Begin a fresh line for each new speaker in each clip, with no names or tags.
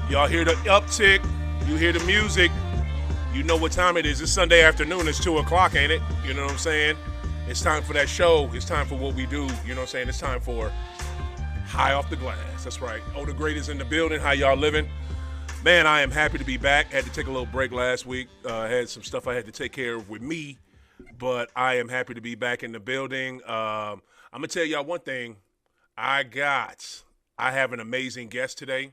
Y'all hear the uptick. You hear the music. You know what time it is. It's Sunday afternoon. It's 2 o'clock, ain't it? You know what I'm saying? It's time for that show. It's time for what we do. You know what I'm saying? It's time for High Off the Glass. That's right. Oh, the great is in the building. How y'all living? Man, I am happy to be back. Had to take a little break last week. Had some stuff I had to take care of with me. But I am happy to be back in the building. I'm going to tell y'all one thing. I have an amazing guest today.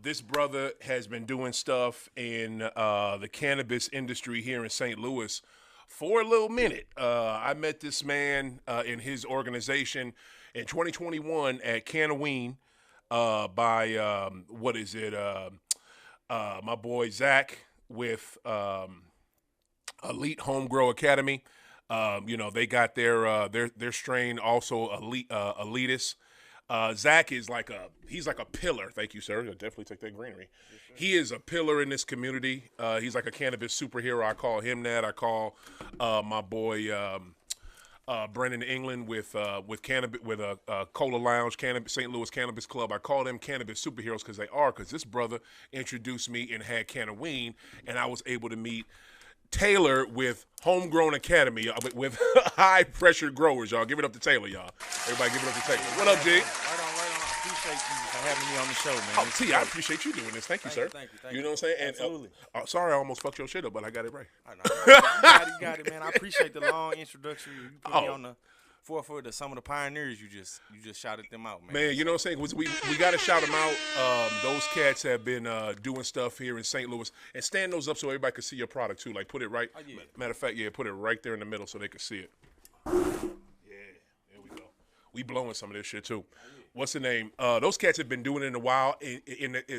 This brother has been doing stuff in the cannabis industry here in St. Louis for a little minute. I met this man in his organization in 2021 at Cannabis by, my boy Zach with Elite Home Grow Academy. They got their strain also elitist. Zach is he's like a pillar. Thank you, sir. I'll definitely take that greenery. Yes, he is a pillar in this community. He's like a cannabis superhero. I call him that. I call my boy Brendan England with cannabis with a Cola Lounge, Cannabis St. Louis Cannabis Club. I call them cannabis superheroes because they are. Because this brother introduced me and had Cannaween, and I was able to meet Taylor with Homegrown Academy with high pressure growers, y'all. Give it up to Taylor, y'all. Everybody give it up to Taylor. What up, G?
Right on. Appreciate you for having me on the show, man.
Oh, T, I appreciate you doing this. Thank you, sir.
Thank you.
You know what I'm saying?
Absolutely.
And, sorry, I almost fucked your shit up, but I got it right.
I know. You got it, man. I appreciate the long introduction. You put me on the forefront of some of the pioneers. You just shouted them out, man.
Man, you know what I'm saying? We got to shout them out. Those cats have been doing stuff here in St. Louis. And stand those up so everybody can see your product, too. Like, put it right. Oh, yeah. Matter of fact, put it right there in the middle so they can see it. Yeah, there we go. We blowing some of this shit, too. What's the name? Those cats have been doing it in a while,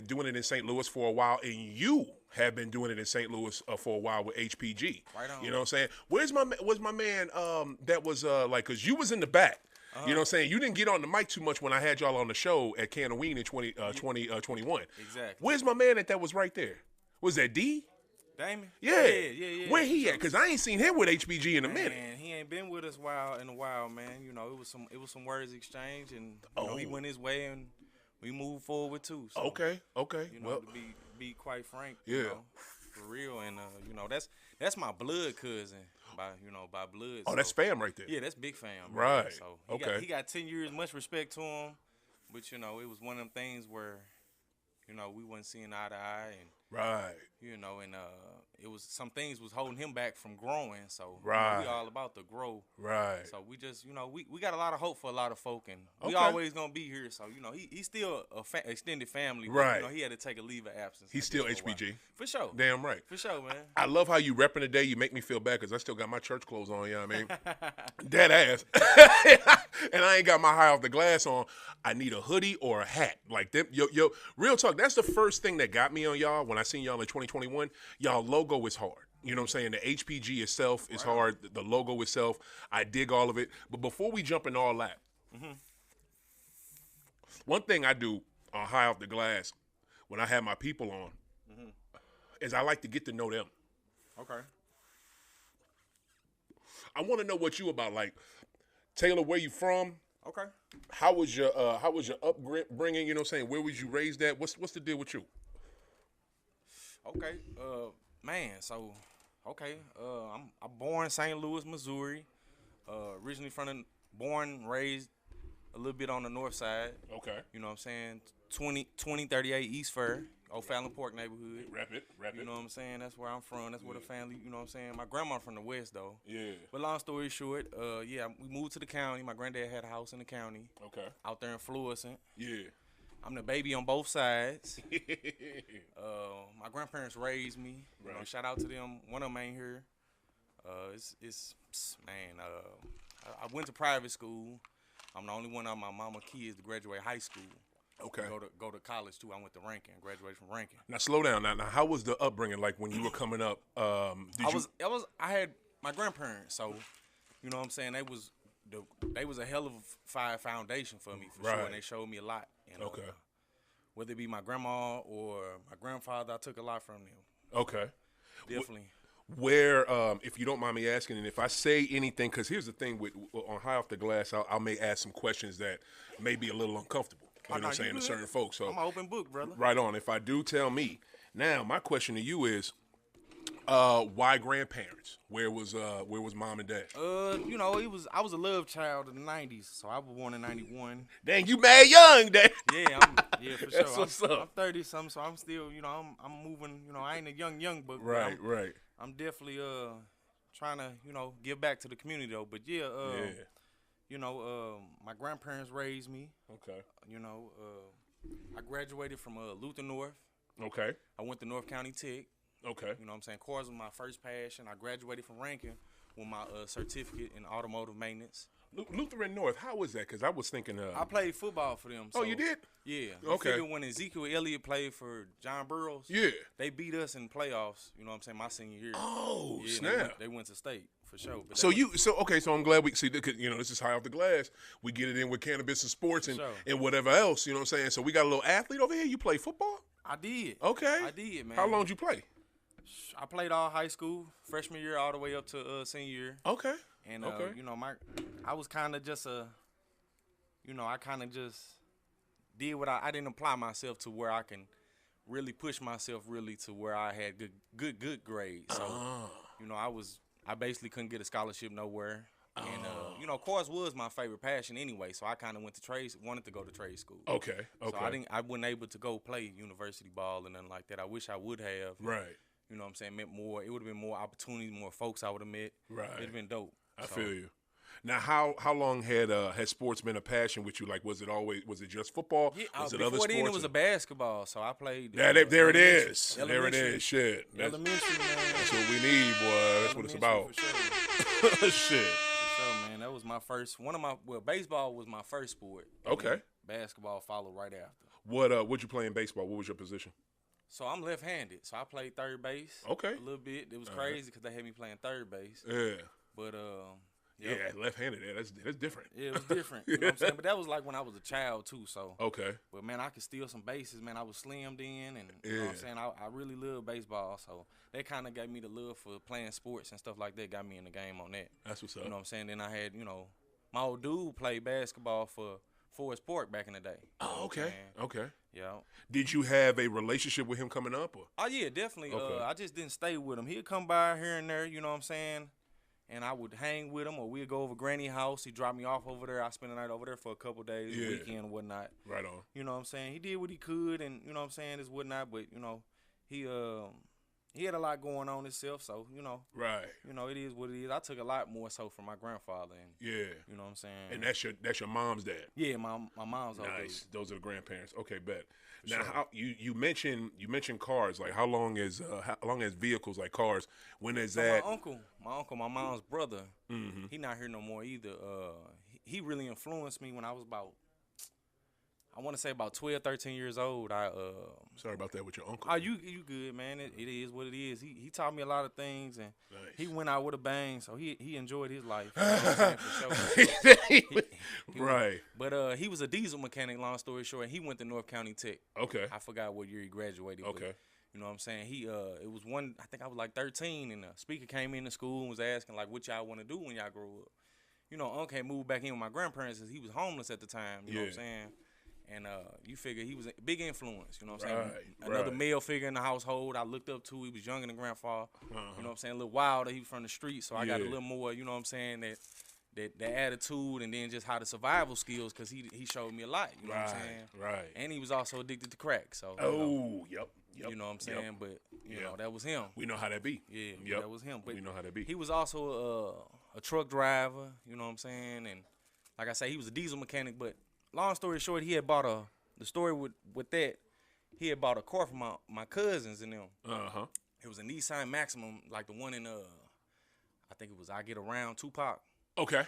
doing it in St. Louis for a while, and you have been doing it in St. Louis for a while with HPG.
Right on.
You know what I'm saying? Where's my man that was because you was in the back. You know what I'm saying? You didn't get on the mic too much when I had y'all on the show at Cannaween in 2021.
Exactly.
Where's my man that was right there? Was that D?
Damon?
Yeah. Where he at? Because I ain't seen him with HPG in a minute.
Man, he ain't been with us in a while, man. You know, it was some words exchanged, and he went his way, and we moved forward too. So,
Okay.
You know,
Well,
to be quite frank,
yeah,
you know, for real, and that's my blood cousin by blood.
Oh,
so,
that's fam right there.
Yeah, that's big fam.
Right.
Man. So he got 10 years, much respect to him, but it was one of them things where, we wasn't seeing eye to eye, and
right.
And it was some things was holding him back from growing. So
right.
We all about to grow.
Right.
So we just, we got a lot of hope for a lot of folk, and we always gonna be here. So he's still a extended family. But,
right.
He had to take a leave of absence.
He's still HPG.
For sure.
Damn right.
For sure, man.
I love how you repping today. You make me feel bad because I still got my church clothes on. You know what I mean? Dead ass. And I ain't got my high off the glass on. I need a hoodie or a hat. Like them. Yo, real talk. That's the first thing that got me on y'all when I seen y'all in 2021. Y'all logo is hard. You know what I'm saying? The HPG itself is hard. The logo itself, I dig all of it. But before we jump into all that, one thing I do on High Off the Glass when I have my people on is I like to get to know them.
Okay.
I want to know what you about. Like, Taylor, where you from?
Okay.
How was your upbringing? You know what I'm saying? Where was you raised at? What's the deal with you?
Okay. I'm born in St. Louis, Missouri. Originally born, raised a little bit on the north side.
Okay.
You know what I'm saying? 2038 East Fair, Old Fallon Park neighborhood.
Rap it.
You know what I'm saying? That's where I'm from. That's where the family, you know what I'm saying? My grandma from the West, though.
Yeah.
But long story short, we moved to the county. My granddad had a house in the county.
Okay.
Out there in Florissant.
Yeah.
I'm the baby on both sides. My grandparents raised me. You know, shout out to them. One of them ain't here. I went to private school. I'm the only one of my mama kids to graduate high school.
Okay.
Go to college too. I went to Rankin, graduated from Rankin.
Now slow down. Now how was the upbringing like when you were coming up?
I had my grandparents, so you know what I'm saying. They was a hell of a foundation for me for sure, and they showed me a lot. And,
okay.
Whether it be my grandma or my grandfather, I took a lot from them.
Okay.
Definitely.
Where, if you don't mind me asking, and if I say anything, because here's the thing on High Off the Glass, I may ask some questions that may be a little uncomfortable. You know what I'm saying, to certain folks. So
I'm an open book, brother.
Right on. If I do, tell me. Now, my question to you is, why grandparents? Where was mom and dad?
You know, I was a love child in the '90s, so I was born in '91.
Dang, you mad young, Dad.
Yeah, for sure.
That's what's up.
I'm 30 something, so I'm still, you know, I'm moving. You know, I ain't a young buck.
Right.
I'm definitely trying to, you know, give back to the community though. But yeah. You know, my grandparents raised me.
Okay.
You know, I graduated from Luther North.
Okay.
I went to North County Tech.
Okay.
You know what I'm saying? Cars was my first passion. I graduated from Rankin with my certificate in automotive maintenance.
Lutheran North, how was that? Because I was thinking
I played football for them.
So, you did?
Yeah.
Okay.
Figure when Ezekiel Elliott played for John Burroughs,
yeah,
they beat us in playoffs, you know what I'm saying, my senior year.
Oh,
yeah,
snap.
They went to state, for sure. But
so I'm glad we see, you know, this is high off the glass. We get it in with cannabis and sports and whatever else, you know what I'm saying? So we got a little athlete over here. You play football?
I did.
Okay.
I did, man.
How long did you play?
I played all high school, freshman year all the way up to senior year.
Okay.
And, you know, I was kind of just I kind of just did what I didn't apply myself to where I can really push myself really to where I had good grades. So, you know, I basically couldn't get a scholarship nowhere. And, you know, chorus was my favorite passion anyway, so I kind of wanted to go to trade school.
Okay.
So I wasn't able to go play university ball and nothing like that. I wish I would have.
Right.
You know what I'm saying? Meant more. It would have been more opportunities, more folks I would have met.
Right.
It'd have been dope.
I feel you. Now, how long had sports been a passion with you? Like, was it just football?
Yeah,
was it other
before
sports?
then, it was a basketball. So I played.
There it is. There it is. Shit.
Elementary, man.
That's what we need, boy. That's what it's about.
For sure.
Shit.
For sure, man. That was my first. Baseball was my first sport.
Okay.
Basketball followed right after.
What'd you play in baseball? What was your position?
So I'm left-handed. So I played third base.
Okay.
A little bit. It was crazy because they had me playing third base.
Yeah.
But
yeah, left-handed. Yeah, that's different.
Yeah, it was different. You know what I'm saying? But that was like when I was a child too. So
okay.
But man, I could steal some bases. Man, I was slimmed in, and you know what I'm saying. I really love baseball. So that kind of gave me the love for playing sports and stuff like that. Got me in the game on that.
That's what's up.
You know what I'm saying? Then I had my old dude played basketball for Forest Park back in the day.
Oh, okay. Okay.
Yeah.
Did you have a relationship with him coming up? Or?
Oh yeah, definitely.
Okay.
I just didn't stay with him. He'd come by here and there. You know what I'm saying? And I would hang with him, or we'd go over Granny house. He dropped me off over there. I spent the night over there for a couple days, weekend and whatnot.
Right on.
You know what I'm saying? He did what he could, and you know what I'm saying, is whatnot. But he had a lot going on himself, so
Right.
It is what it is. I took a lot more so from my grandfather, and you know what I'm saying.
And that's your mom's dad.
Yeah, my mom's old
nice.
Dude.
Those are the grandparents. Okay, bet. Now, how you mentioned cars? Like, how long is vehicles like cars? When is that?
My uncle, my mom's brother.
Mm-hmm.
He not here no more either. He really influenced me when I was I want to say about 12, 13 years old.
Sorry about that with your uncle.
Oh, you good, man. It is what it is. He taught me a lot of things, and
nice.
He went out with a bang, so he enjoyed his life. You know what I'm saying, for sure.
Right.
But he was a diesel mechanic, long story short, and he went to North County Tech.
Okay.
I forgot what year he graduated.
Okay.
But, you know what I'm saying? It was I think I was like 13, and the speaker came into school and was asking, like, what y'all want to do when y'all grow up. You know, Uncle had moved back in with my grandparents because he was homeless at the time, you know what I'm saying? And you figure he was a big influence, you know what I'm saying? Another male figure in the household I looked up to. He was younger than grandfather. You know what I'm saying? A little wilder. He was from the street, so I got a little more, you know what I'm saying, that attitude, and then just how the survival skills, because he showed me a lot, you know what I'm saying?
Right.
And he was also addicted to crack, so.
Yep.
You know what I'm saying? But, you know, that was him.
We know how that be.
Yeah, that was him. But
we know how that be.
He was also a truck driver, you know what I'm saying? And like I say, he was a diesel mechanic, but long story short, he had bought the story with that, he had bought a car for my cousins and them.
Uh-huh.
It was a Nissan Maximum, like the one in, I think it was I Get Around, Tupac.
Okay.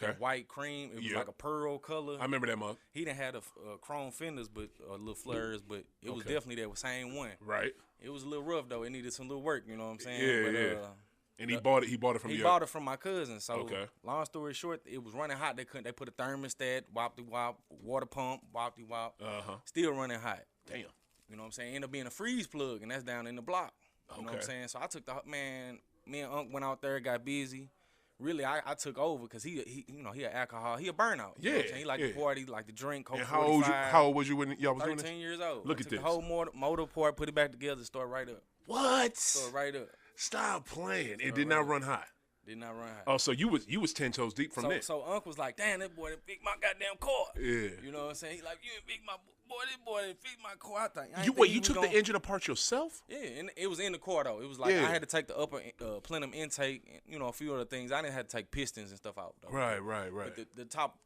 That white cream. It was like a pearl color.
I remember that mug.
He didn't have the chrome fenders, but little flares, but it was definitely that same one.
Right.
It was a little rough though. It needed some little work. You know what I'm saying?
Yeah. And he bought it from you.
He bought it from my cousin. So
long
story short, it was running hot. They put a thermostat, wop, water pump, wop. Still running hot.
Damn.
You know what I'm saying? Ended up being a freeze plug, and that's down in the block. You know what I'm saying? So I took me and Unc went out there, got busy. really, I took over because he he an alcohol, he a burnout. You know what I'm saying? He like to party, like to drink.
And how old was you when y'all was doing this?
13 years old.
Look
I
at
took
this.
the whole motor part, put it back together, start right up.
What?
Start right up.
Stop playing. It did not run hot.
Did not run hot.
Oh, so you was 10 toes deep from there.
So Unc was like, damn, that boy done picked my goddamn car.
Yeah.
You know what I'm saying? He like, you didn't pick my boy, this boy didn't pick my car.
You took the engine apart yourself?
Yeah, and it was in the car though. It was like I had to take the upper plenum intake, and, a few other things. I didn't have to take pistons and stuff out though.
Right.
But the top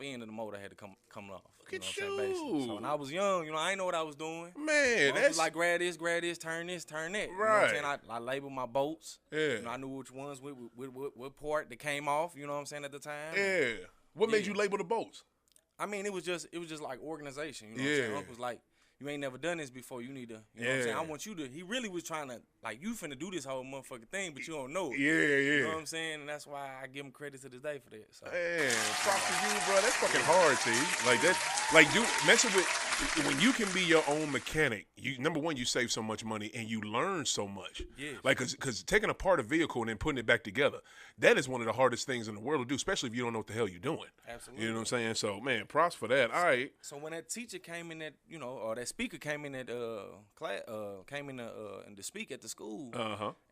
end of the motor had to come off.
Look at you.
Basically. So when I was young, I didn't know what I was doing.
Man, that's
was like grab this, turn this, turn that.
Right.
You know what I'm saying? I labeled my bolts.
Yeah.
I knew which ones what part that came off. You know what I'm saying at the time.
Yeah. What made you label the bolts?
I mean, it was just like organization. You know what I'm saying? Uncle was like, you ain't never done this before. You need to, you know what I'm saying? I want you to, he really was trying to, like, you finna do this whole motherfucking thing, but you don't know it.
Yeah.
You know what I'm saying? And that's why I give him credit to this day for that. So.
Man, props to you, bro. That's fucking hard, T. Like, messing with, when you can be your own mechanic, number one, you save so much money and you learn so much.
Yeah.
Like, cause taking apart a vehicle and then putting it back together, that is one of the hardest things in the world to do, especially if you don't know what the hell you're doing.
Absolutely.
You know what I'm saying? So, man, props for that. All right.
So when that teacher came in or that speaker came in at class, to speak at the school,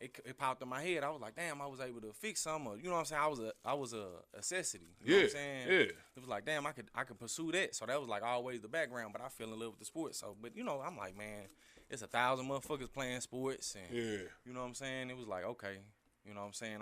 it popped in my head. I was like, damn, I was able to fix some. Or, you know what I'm saying? I was a necessity. You know what I'm saying?
Yeah.
It was like, damn, I could pursue that. So that was like always the background, but I fell in love with the sport. So, but I'm like, man, it's 1,000 motherfuckers playing sports, and you know what I'm saying? It was like, okay, you know what I'm saying?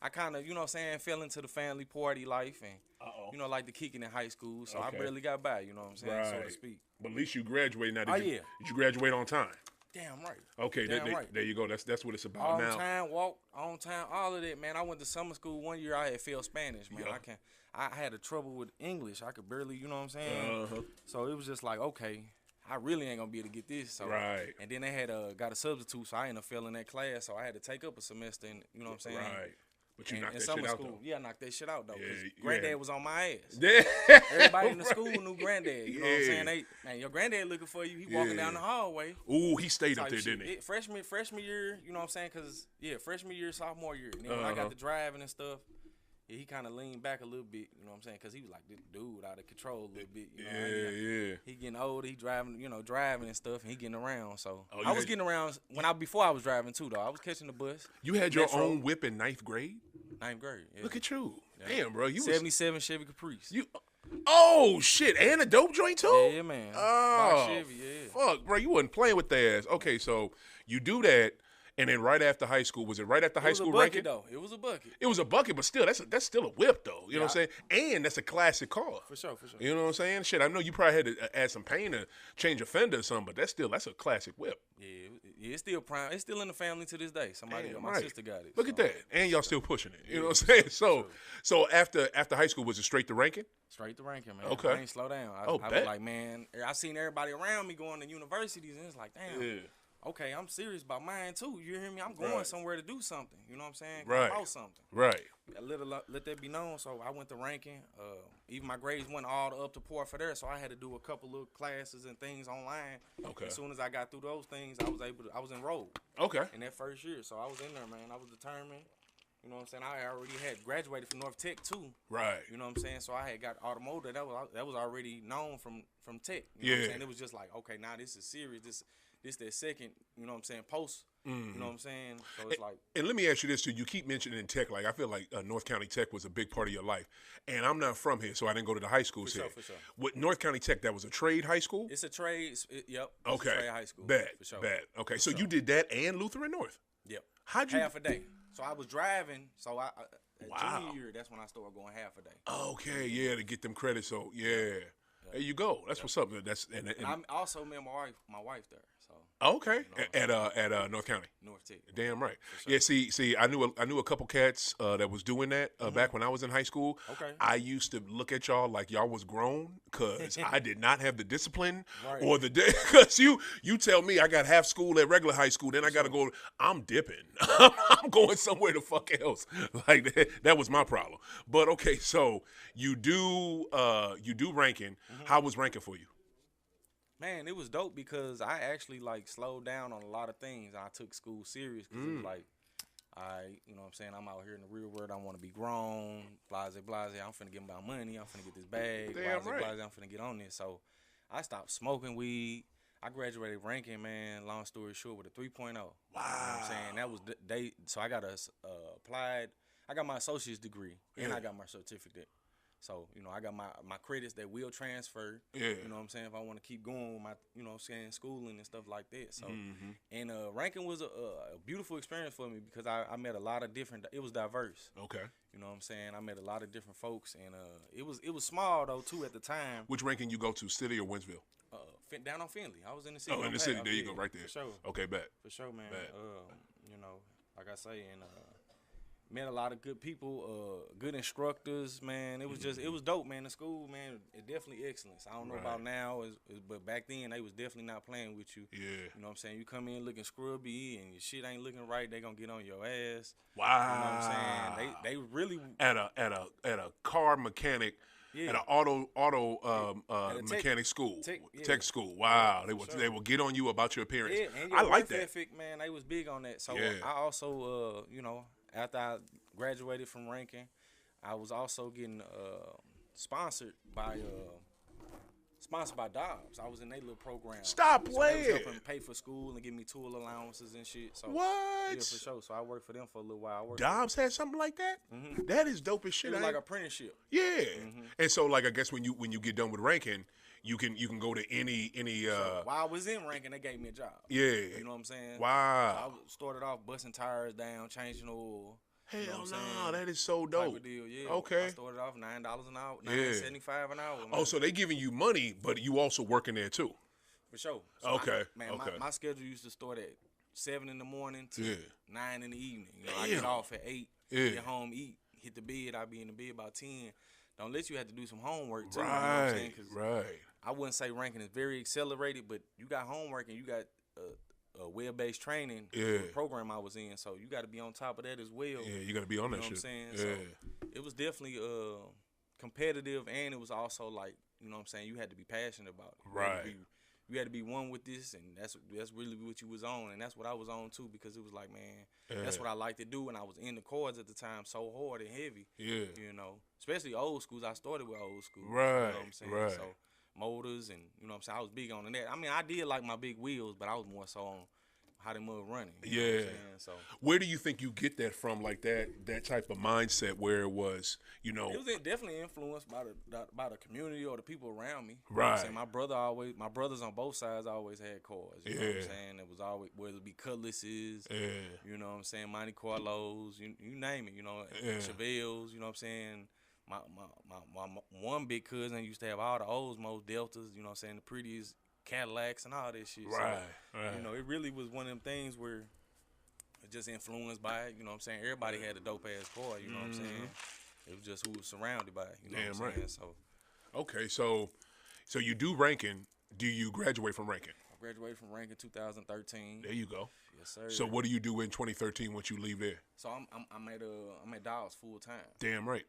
I kind of, you know what I'm saying, fell into the family party life and, like the kicking in high school. So I barely got by, you know what I'm saying, so to speak.
But at least you graduated now. Did
yeah.
you graduate on time?
Damn right.
Okay, there you go. That's what it's about now.
On time, walk on time, all of that, man. I went to summer school. One year I had failed Spanish, man.
Yeah.
I had a trouble with English. I could barely, you know what I'm saying? So it was just like, okay, I really ain't gonna be able to get this. So,
right.
And then they had got a substitute, so I ended up failing that class. So I had to take up a semester, and you know what I'm saying?
Right. But you knocked that shit out, though.
Yeah, I knocked that shit out, though.
Yeah,
Granddad was on my ass.
Yeah.
Everybody in the school knew Granddad. You know what I'm saying? Man, your Granddad looking for you. He walking down the hallway.
Ooh, he stayed up there, didn't he?
Freshman year, you know what I'm saying? Because, freshman year, sophomore year. And then when I got to driving and stuff, he kind of leaned back a little bit, you know what I'm saying? Because he was like, this dude out of control a little bit. You know? He getting older. He driving, driving and stuff, and he getting around. So I was getting around before I was driving, too, though. I was catching the bus.
You had your own whip in 9th grade?
9th grade, yeah.
Look at you. Yeah. Damn, bro. You
77 Chevy Caprice.
Oh, shit. And a dope joint, too?
Yeah, man.
Oh,
Chevy, yeah.
Fuck, bro. You wasn't playing with their ass. Okay, so you do that. And then right after high school, was it right after high school ranking?
It was a bucket.
It was a bucket, but still, that's still a whip, though. You know what I'm saying? And that's a classic car.
For sure.
You know what I'm saying? Shit, I know you probably had to add some paint to change a fender or something, but that's a classic whip.
Yeah, it's still prime. It's still in the family to this day. My sister got it.
Look at that. And y'all still pushing it. You know what I'm saying? So after high school, was it straight to ranking?
Straight to ranking, man.
Okay.
I ain't slow down. I was like, man, I seen everybody around me going to universities, and it's like, damn. Yeah. Okay, I'm serious about mine too. You hear me? I'm going somewhere to do something. You know what I'm saying? About something.
Right.
Let that be known. So I went to ranking. Even my grades went all the up to par for there. So I had to do a couple of classes and things online.
Okay.
As soon as I got through those things, I was enrolled.
Okay.
In that first year, so I was in there, man. I was determined. You know what I'm saying? I already had graduated from North Tech too. Right. You know what I'm saying? So I had got automotive. That was already known from Tech. You know what I'm saying? It was just like, okay, now this is serious. This that second, you know what I'm saying, post, you know what I'm saying? So it's like. And
let me ask you this too. You keep mentioning Tech. Like, I feel like North County Tech was a big part of your life. And I'm not from here, so I didn't go to the high schools here.
For sure.
With North County Tech, that was a trade high school?
It's a trade, yep.
Okay.
It's a trade high school.
Bad.
For sure.
Bad. Okay, so you did that and Lutheran North?
Yep.
How'd you?
Half a day. So I was driving, so
Wow.
junior year, that's when I started going half a day.
Okay, yeah, to get them credits. So, yeah. There you go. That's what's up. And
I'm also met my wife there. So
okay, at North County.
North Tech.
Damn right.
Sure.
Yeah. See, I knew a couple cats that was doing that back when I was in high school.
Okay.
I used to look at y'all like y'all was grown because I did not have the discipline or the because you tell me I got half school at regular high school, then I got to go. I'm dipping. I'm going somewhere the fuck else. Like that was my problem. But okay, so you do ranking. How was ranking for you?
Man, it was dope because I actually slowed down on a lot of things. I took school serious because it was like you know what I'm saying, I'm out here in the real world, I want to be grown, blase, I'm finna get my money, I'm finna get this bag,
Damn
blase,
right.
I'm finna get on this. So I stopped smoking weed. I graduated ranking, man, long story short, with a 3.0. Wow. You know what I'm saying? That was so I got applied, I got my associate's degree, and I got my certificate. So, you know, I got my credits that will transfer.
Yeah.
You know what I'm saying? If I want to keep going with my, you know what I'm saying, schooling and stuff like that. So, and ranking was a beautiful experience for me because I met a lot of different, it was diverse.
Okay.
You know what I'm saying? I met a lot of different folks, and it was small, though, too, at the time.
Which ranking you go to, City or Winsville?
Down on Finley. I was in the city.
Oh, in the city. There you go, right there.
For sure.
Okay, bet.
For sure, man.
Bet.
You know, like I say, and met a lot of good people, good instructors, man. It was just, it was dope, man. The school, man, it definitely excellence. I don't know about now, but back then they was definitely not playing with you.
Yeah.
You know what I'm saying? You come in looking scrubby and your shit ain't looking right, they gonna get on your ass.
Wow.
You know what I'm saying? They really
at a car mechanic.
Yeah.
At an auto mechanic school, tech school. Wow, they will get on you about your appearance.
Yeah, and your
I like
work
that.
ethic, man, they was big on that. So
Yeah.
I also, you know, after I graduated from ranking, I was also getting sponsored by Dobbs. I was in their little program.
Stop
They
playing.
was helping pay for school and give me tool allowances and shit. So
What?
Yeah, for sure. So I worked for them for a little while.
Dobbs had something like that. That is dope as shit.
It was like apprenticeship.
Yeah. And so, like, I guess when you get done with ranking, you can go to any.
So while I was in ranking, they gave me a job.
Yeah.
You know what I'm saying?
Wow.
So I started off busting tires down, changing oil.
Hell
you know what I'm
no,
saying?
that is so
Type
dope.
of deal, yeah.
Okay.
I started off $9 an hour,
Yeah.
$9.75 an hour. Man.
Oh, so they giving you money, but you also working there too.
For sure. So
Okay.
Man, my schedule used to start at 7 in the morning to
Yeah.
9 in the evening. You know, I
Damn.
get off at 8,
Yeah.
get home, eat, hit the bed. I be in the bed about 10. Don't let you have to do some homework too. You know what I'm saying? 'Cause
Right.
I wouldn't say ranking is very accelerated, but you got homework and you got a web-based training program I was in, so you got to be on top of that as well.
Yeah, you got to be on that shit.
You know what I'm
Yeah.
saying? So it was definitely competitive, and it was also like, you know what I'm saying, you had to be passionate about it.
Right.
You had to be one with this, and that's really what you was on, and that's what I was on too, because it was like, man, that's what I like to do, and I was in the chords at the time so hard and heavy.
Yeah.
You know, especially old schools. I started with old schools.
Right,
You know what I'm saying?
right.
So motors and, you know what I'm saying, I was big on that. I mean, I did like my big wheels, but I was more so on how they move running. You know what I'm saying? So
where do you think you get that from, like that type of mindset where it was, you know?
it was definitely influenced by the community or the people around me. You know what
Right.
I'm saying? My brothers on both sides always had cars. You know what I'm saying? It was always, whether it be Cutlasses, you know what I'm saying, Monte Carlos, you name it, you know, Chevelles, you know what I'm saying? My one big cousin used to have all the Oldsmobile Deltas, you know what I'm saying, the prettiest Cadillacs and all that shit.
Right,
so,
right.
You know, it really was one of them things where it just influenced by it. You know what I'm saying? Everybody had a dope ass car. You know what I'm saying? It was just who was surrounded by it. You know
Damn
what I'm saying?
right.
So
Okay, so you do ranking. Do you graduate from ranking?
I graduated from ranking 2013.
There you go.
Yes, sir.
So what do you do in 2013 once you leave there?
So I'm at Dawes full time.
Damn right.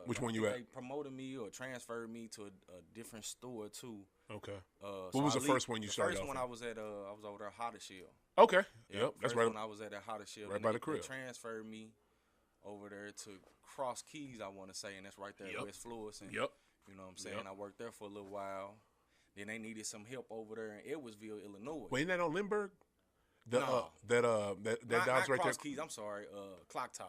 Which one you at?
They promoted me or transferred me to a different store too.
Okay.
So
What was
I
the first one you started
The
off
first one
at?
I was at I was over there at H.O.T.G.
Okay. Yep. That's
First
right.
one I was at H.O.T.G.
Right
and
by
they,
the crib.
They transferred me over there to Cross Keys, I want to say, and that's right there at West Florissant.
Yep.
You know what I'm saying?
Yep.
I worked there for a little while. Then they needed some help over there in Edwardsville, Illinois.
Wait, ain't that on Lindbergh?
No.
That
not
Dobbs right
Cross
there.
Keys, I'm sorry, Clock Tower.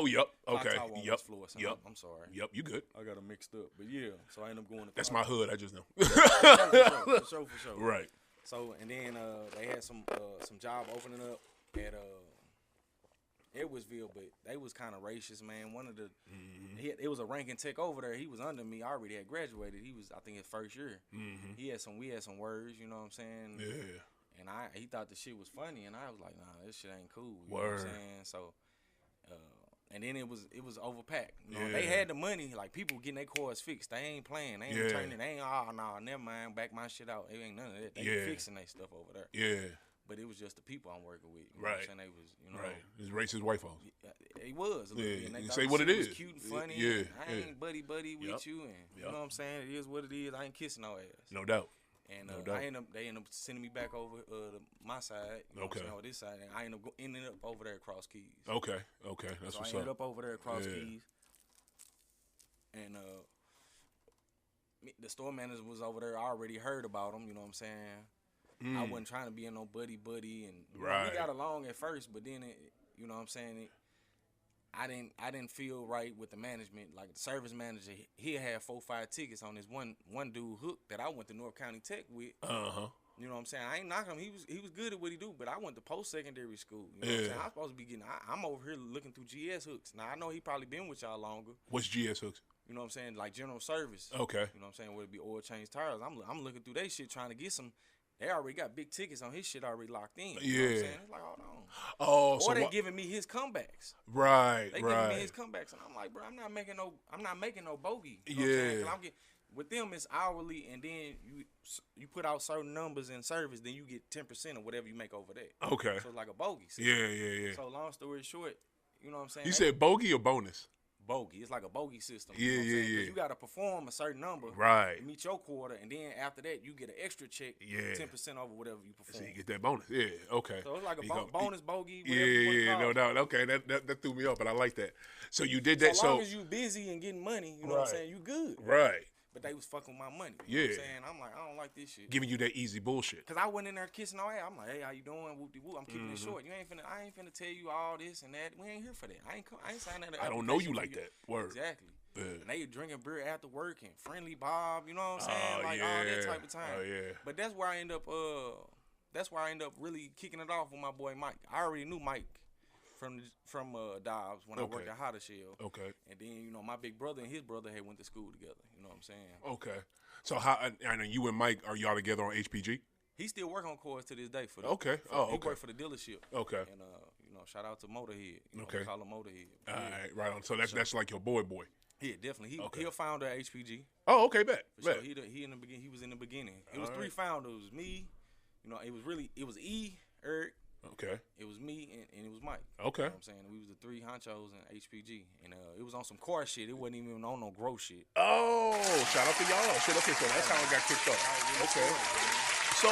Yep.
Clock
Okay.
Tower on
Yep.
West Florissant.
Yep.
I'm sorry.
Yep. You good?
I got them mixed up. But yeah, so I ended up going to
That's
Clock
my hood. I just know.
For sure.
Right.
So, and then they had some job opening up at Edwardsville, but they was kind of racist, man. One of the, it was a ranking tech over there. He was under me. I already had graduated. He was, I think, his first year. We had some words, you know what I'm saying?
Yeah.
And he thought the shit was funny, and I was like, nah, this shit ain't cool. You
Word.
know what I'm saying? So, and then it was overpacked. You know, they had the money, like people getting their cars fixed. They ain't playing. They ain't turning. They ain't. Oh no, never mind. Back my shit out. It ain't none of that. They fixing their stuff over there.
Yeah.
But it was just the people I'm working with. You know what I'm saying? They was, you know.
Right. It's racist white folks.
It was. A little bit. And they
You
thought
say
the
what
shit
it
was
is.
cute and funny.
Yeah.
I ain't buddy with you, and you know what I'm saying. It is what it is. I ain't kissing no ass.
No doubt.
And
No doubt.
they end up sending me back over to my side, you know what I'm saying, or this side, and I ended up over there across Keys.
Okay, that's
So
what's
I ended
up.
up over there across Keys, and the store manager was over there. I already heard about him, you know what I'm saying. I wasn't trying to be in no buddy, and you know, we got along at first, but then you know what I'm saying. I didn't feel right with the management. Like the service manager, he had 4-5 tickets on this one dude Hook that I went to North County Tech with. You know what I'm saying? I ain't knocking him. He was good at what he do, but I went to post-secondary school. You know what I'm saying? I'm supposed to be getting. I'm over here looking through GS Hooks. Now I know he probably been with y'all longer.
What's GS Hooks?
You know what I'm saying? Like general service.
Okay.
You know what I'm saying? Whether it be oil change tires. I'm looking through they shit trying to get some. They already got big tickets on his shit already locked in. You know what I'm saying? It's like, hold on.
Oh,
or
so
they giving me his comebacks.
Right,
They giving me his comebacks, and I'm like, bro, I'm not making no bogey. You know what I'm saying? 'Cause I'm getting, with them it's hourly, and then you put out certain numbers in service, then you get 10% of whatever you make over there.
Okay.
So it's like a bogey system.
Yeah.
So long story short, you know what I'm saying?
You said bogey or bonus?
Bogey. It's like a bogey system.
Yeah.
You got to perform a certain number.
Right.
To meet your quarter, and then after that, you get an extra check.
Yeah.
10% over whatever you perform.
So you get that bonus. Yeah. Okay.
So it's like a bonus bogey.
Yeah. No doubt. Okay. That threw me off, but I like that. So you did that.
So long as you busy and getting money, you know what I'm saying, you good.
Right.
But they was fucking with my money. You know what I'm saying? I'm like, I don't like this shit.
Giving you that easy bullshit.
Cause I went in there kissing all that. I'm like, hey, how you doing? Whoop de whoop. I'm keeping it short. I ain't finna tell you all this and that. We ain't here for that. I ain't signing that.
I don't know you like that. Word.
Exactly.
Yeah.
And they drinking beer after work and friendly Bob. You know what I'm saying? Like all that type of time.
Oh yeah.
But that's where I end up. That's where I end up really kicking it off with my boy Mike. I already knew Mike from Dobbs when I worked at H.O.T.G.
Okay.
And then, you know, my big brother and his brother had went to school together. You know what I'm saying?
Okay. So how? And you and Mike, are y'all together on HPG?
He still work on cars to this day for the,
Okay.
He worked for the dealership.
Okay.
And you know, shout out to Motorhead. You know,
Okay.
We call him Motorhead.
All right, right on. So that's like your boy.
Yeah, definitely. He a founder at HPG.
Oh, okay, bet.
So he in the beginning. He was in the beginning. It was three founders. It was me. You know, it was E, Eric.
Okay.
It was me and it was Mike.
Okay.
You know what I'm saying? We was the three honchos in HPG. And it was on some car shit. It wasn't even on no grow shit.
Oh, shout out to y'all. Shit, okay, so that's how it got kicked off. Okay. So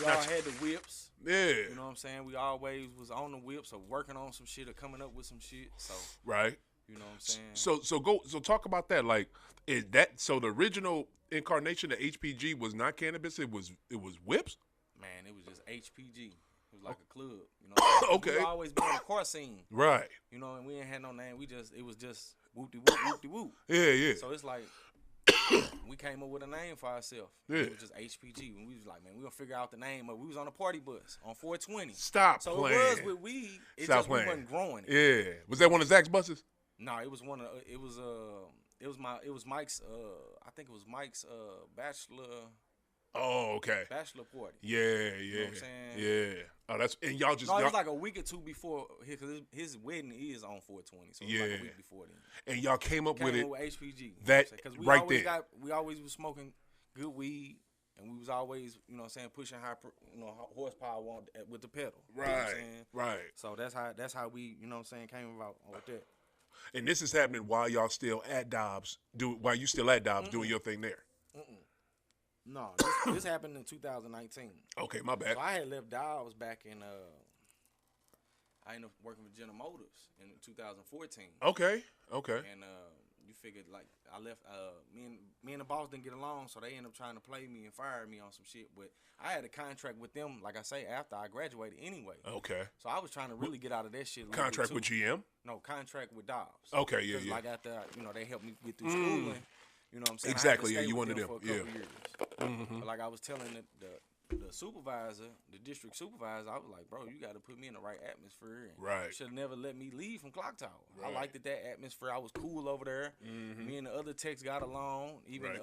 Y'all had the whips.
Yeah.
You know what I'm saying? We always was on the whips or working on some shit or coming up with some shit. So
right.
You know what I'm saying?
So talk about that. Like, is that so? The original incarnation of HPG was not cannabis. It was whips.
Man, it was just HPG. It was like a club. You know.
Okay.
We always been on the car scene.
Right.
You know, and we ain't had no name. It was just whoop de whoop, whoop de whoop.
Yeah.
So it's like we came up with a name for ourselves.
Yeah.
It was just HPG. And we was like, man, we gonna figure out the name. But we was on a party bus on 420.
Stop
so
playing.
So it was with weed. It
Stop
just
playing.
We wasn't growing it.
Yeah. Was that one of Zach's buses?
No, it was one of it was Mike's I think it was Mike's bachelor.
Oh, okay.
Bachelor party.
Yeah.
You know what I'm saying?
Yeah. Oh, that's and y'all just.
No, it was like a week or two before because his wedding is on 420, so it was like a week before then.
And y'all came up with it.
With HPG.
That
because
right there.
We always was smoking good weed, and we was always, you know what I'm saying, pushing high, horsepower with the pedal.
Right.
You know what I'm saying?
Right.
So that's how we, you know what I'm saying, came about with that.
And this is happening while y'all still at Dobbs, while you still at Dobbs doing your thing there.
No, this happened in 2019.
Okay, my bad.
So I had left Dobbs back in I ended up working with General Motors in 2014.
Okay.
And you figured like I left me and the boss didn't get along, so they ended up trying to play me and fire me on some shit. But I had a contract with them, like I say, after I graduated anyway.
Okay.
So I was trying to really get out of that shit.
Contract with GM?
No, contract with Dobbs.
Okay, yeah.
Like after they helped me get through schooling. You know what I'm saying?
Exactly,
I had to stay
you
with
wanted
them
them.
for a couple years. But like I was telling the supervisor, the district supervisor, I was like, bro, you got to put me in the right atmosphere. And
right.
You should have never let me leave from Clock Tower.
Right.
I liked that atmosphere. I was cool over there. Me and the other techs got along. Even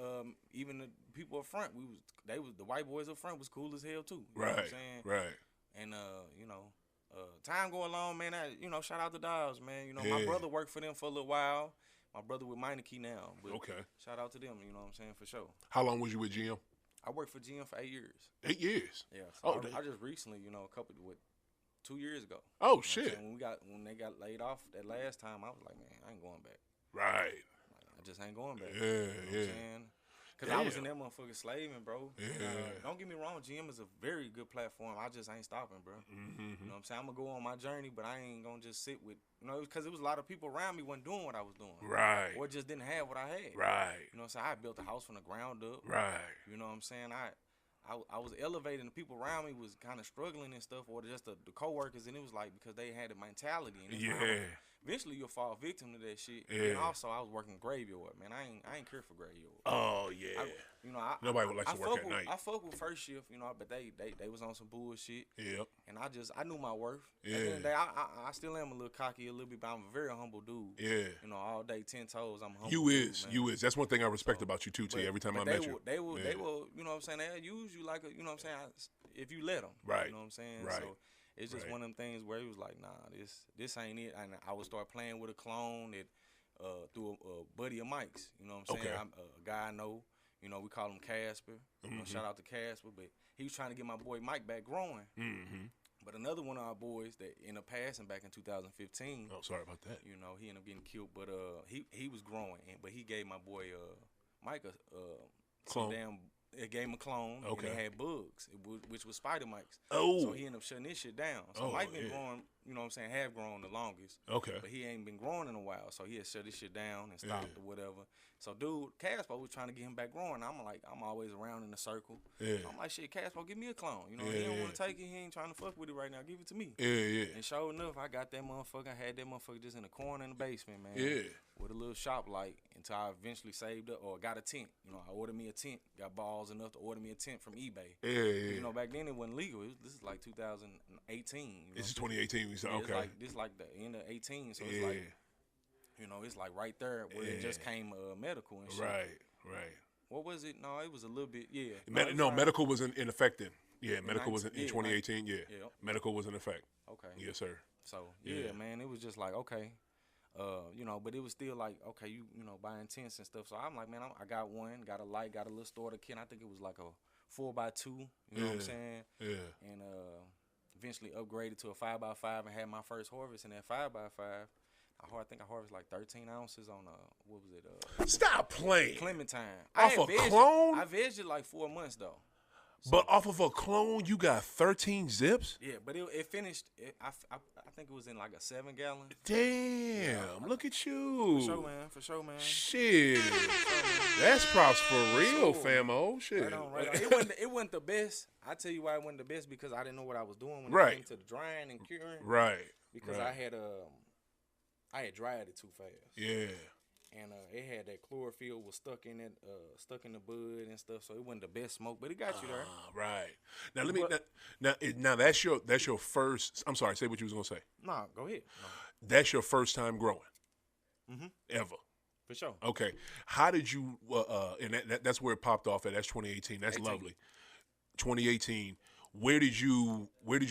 even the people up front, the white boys up front was cool as hell too. You know what I'm saying?
Right.
And time go along, man. Shout out to Dobbs, man. You know, my brother worked for them for a little while. My brother with Meineke now. But shout out to them, you know what I'm saying, for sure.
How long was you with GM?
I worked for GM for 8 years.
8 years?
Yeah. So I just recently, 2 years ago.
Oh, shit.
When they got laid off that last time, I was like, man, I ain't going back.
Right.
I just ain't going back.
Yeah,
you know what I'm saying? Cause I was in that motherfucking slaving, bro. Don't get me wrong, GM is a very good platform. I just ain't stopping, bro. You know what I'm saying? I'm gonna go on my journey, but I ain't gonna just sit with, because it was a lot of people around me wasn't doing what I was doing.
Right.
Or just didn't have what I had.
Right.
You know what I'm saying? I built a house from the ground up.
Right.
You know what I'm saying? I was elevating. The people around me was kind of struggling and stuff, or just the coworkers, and it was like because they had a mentality. And eventually you'll fall victim to that shit. And also I was working graveyard, man. I ain't care for graveyard.
Oh yeah. Nobody would like to work at night.
I fuck with first shift, but they was on some bullshit.
Yep.
And I knew my worth.
Yeah.
At the end of the day, I still am a little cocky a little bit, but I'm a very humble dude.
Yeah.
All day 10 toes. I'm a humble.
You is. That's one thing I respect about you too, T. Every time I met you,
they will. You know what I'm saying? They'll use you like you know what I'm saying. If you let them.
Right.
You know what I'm saying.
Right.
So it's just one of them things where he was like, nah, this ain't it. And I would start playing with a clone that through a buddy of Mike's. You know what I'm saying?
Okay.
I'm a guy I know. We call him Casper. Shout out to Casper. But he was trying to get my boy Mike back growing. But another one of our boys that ended up passing back in 2015.
Oh, sorry about that.
He ended up getting killed. But he was growing. But he gave my boy Mike
clone.
It gave him a clone, and it had bugs, which was spider mites.
Oh.
So he ended up shutting this shit down. So Mike been growing, you know what I'm saying, have grown the longest.
Okay.
But he ain't been growing in a while, so he had shut this shit down and stopped or whatever. So dude, Casper was trying to get him back growing. I'm always around in the circle.
Yeah.
I'm like, shit, Casper, give me a clone. He don't want to take it. He ain't trying to fuck with it right now. Give it to me.
Yeah.
And sure enough, I got that motherfucker. I had that motherfucker just in the corner in the basement, man.
Yeah.
With a little shop light until I eventually saved up or got a tent. I ordered me a tent. Got balls enough to order me a tent from eBay.
Yeah.
Back then it wasn't legal. This is like 2018.
This is 2018. Okay.
This like the end of 18. So it's like, it's like right there where it just came medical and shit.
Right.
What was it? No, it was a little bit. Yeah.
Medical was in effect then. Yeah, medical was in 2018. Yeah. Medical was in effect.
Okay.
Yes, sir.
So man, it was just like okay. But it was still like, okay, you buying tents and stuff. So I'm like, man, I got one, got a light, got a little starter kit. I think it was like a 4x2, you know what I'm saying? Yeah. And eventually upgraded to a 5x5 and had my first harvest in that 5x5. I think I harvested like 13 ounces on what was it?
Stop playing.
Clementine.
Off a clone?
I vegged it like 4 months though. So,
but off of a clone, you got 13 zips?
Yeah, but it finished. I think it was in like a 7-gallon.
Damn, look at you.
For sure, man.
Shit. That's props for real, famo. Shit.
Right on. It wasn't the best. I tell you why it wasn't the best, because I didn't know what I was doing when it came to the drying and curing.
Right.
Because I had dried it too fast.
Yeah.
And it had that chlorophyll was stuck in the bud and stuff, so it wasn't the best smoke, but it got you there.
Right. Now now that's your first. I'm sorry. Say what you was gonna say.
Nah, go ahead. No.
That's your first time growing. Ever.
For sure.
Okay. How did you? And that's where it popped off at. That's 2018. That's 18. Lovely. 2018. Where did you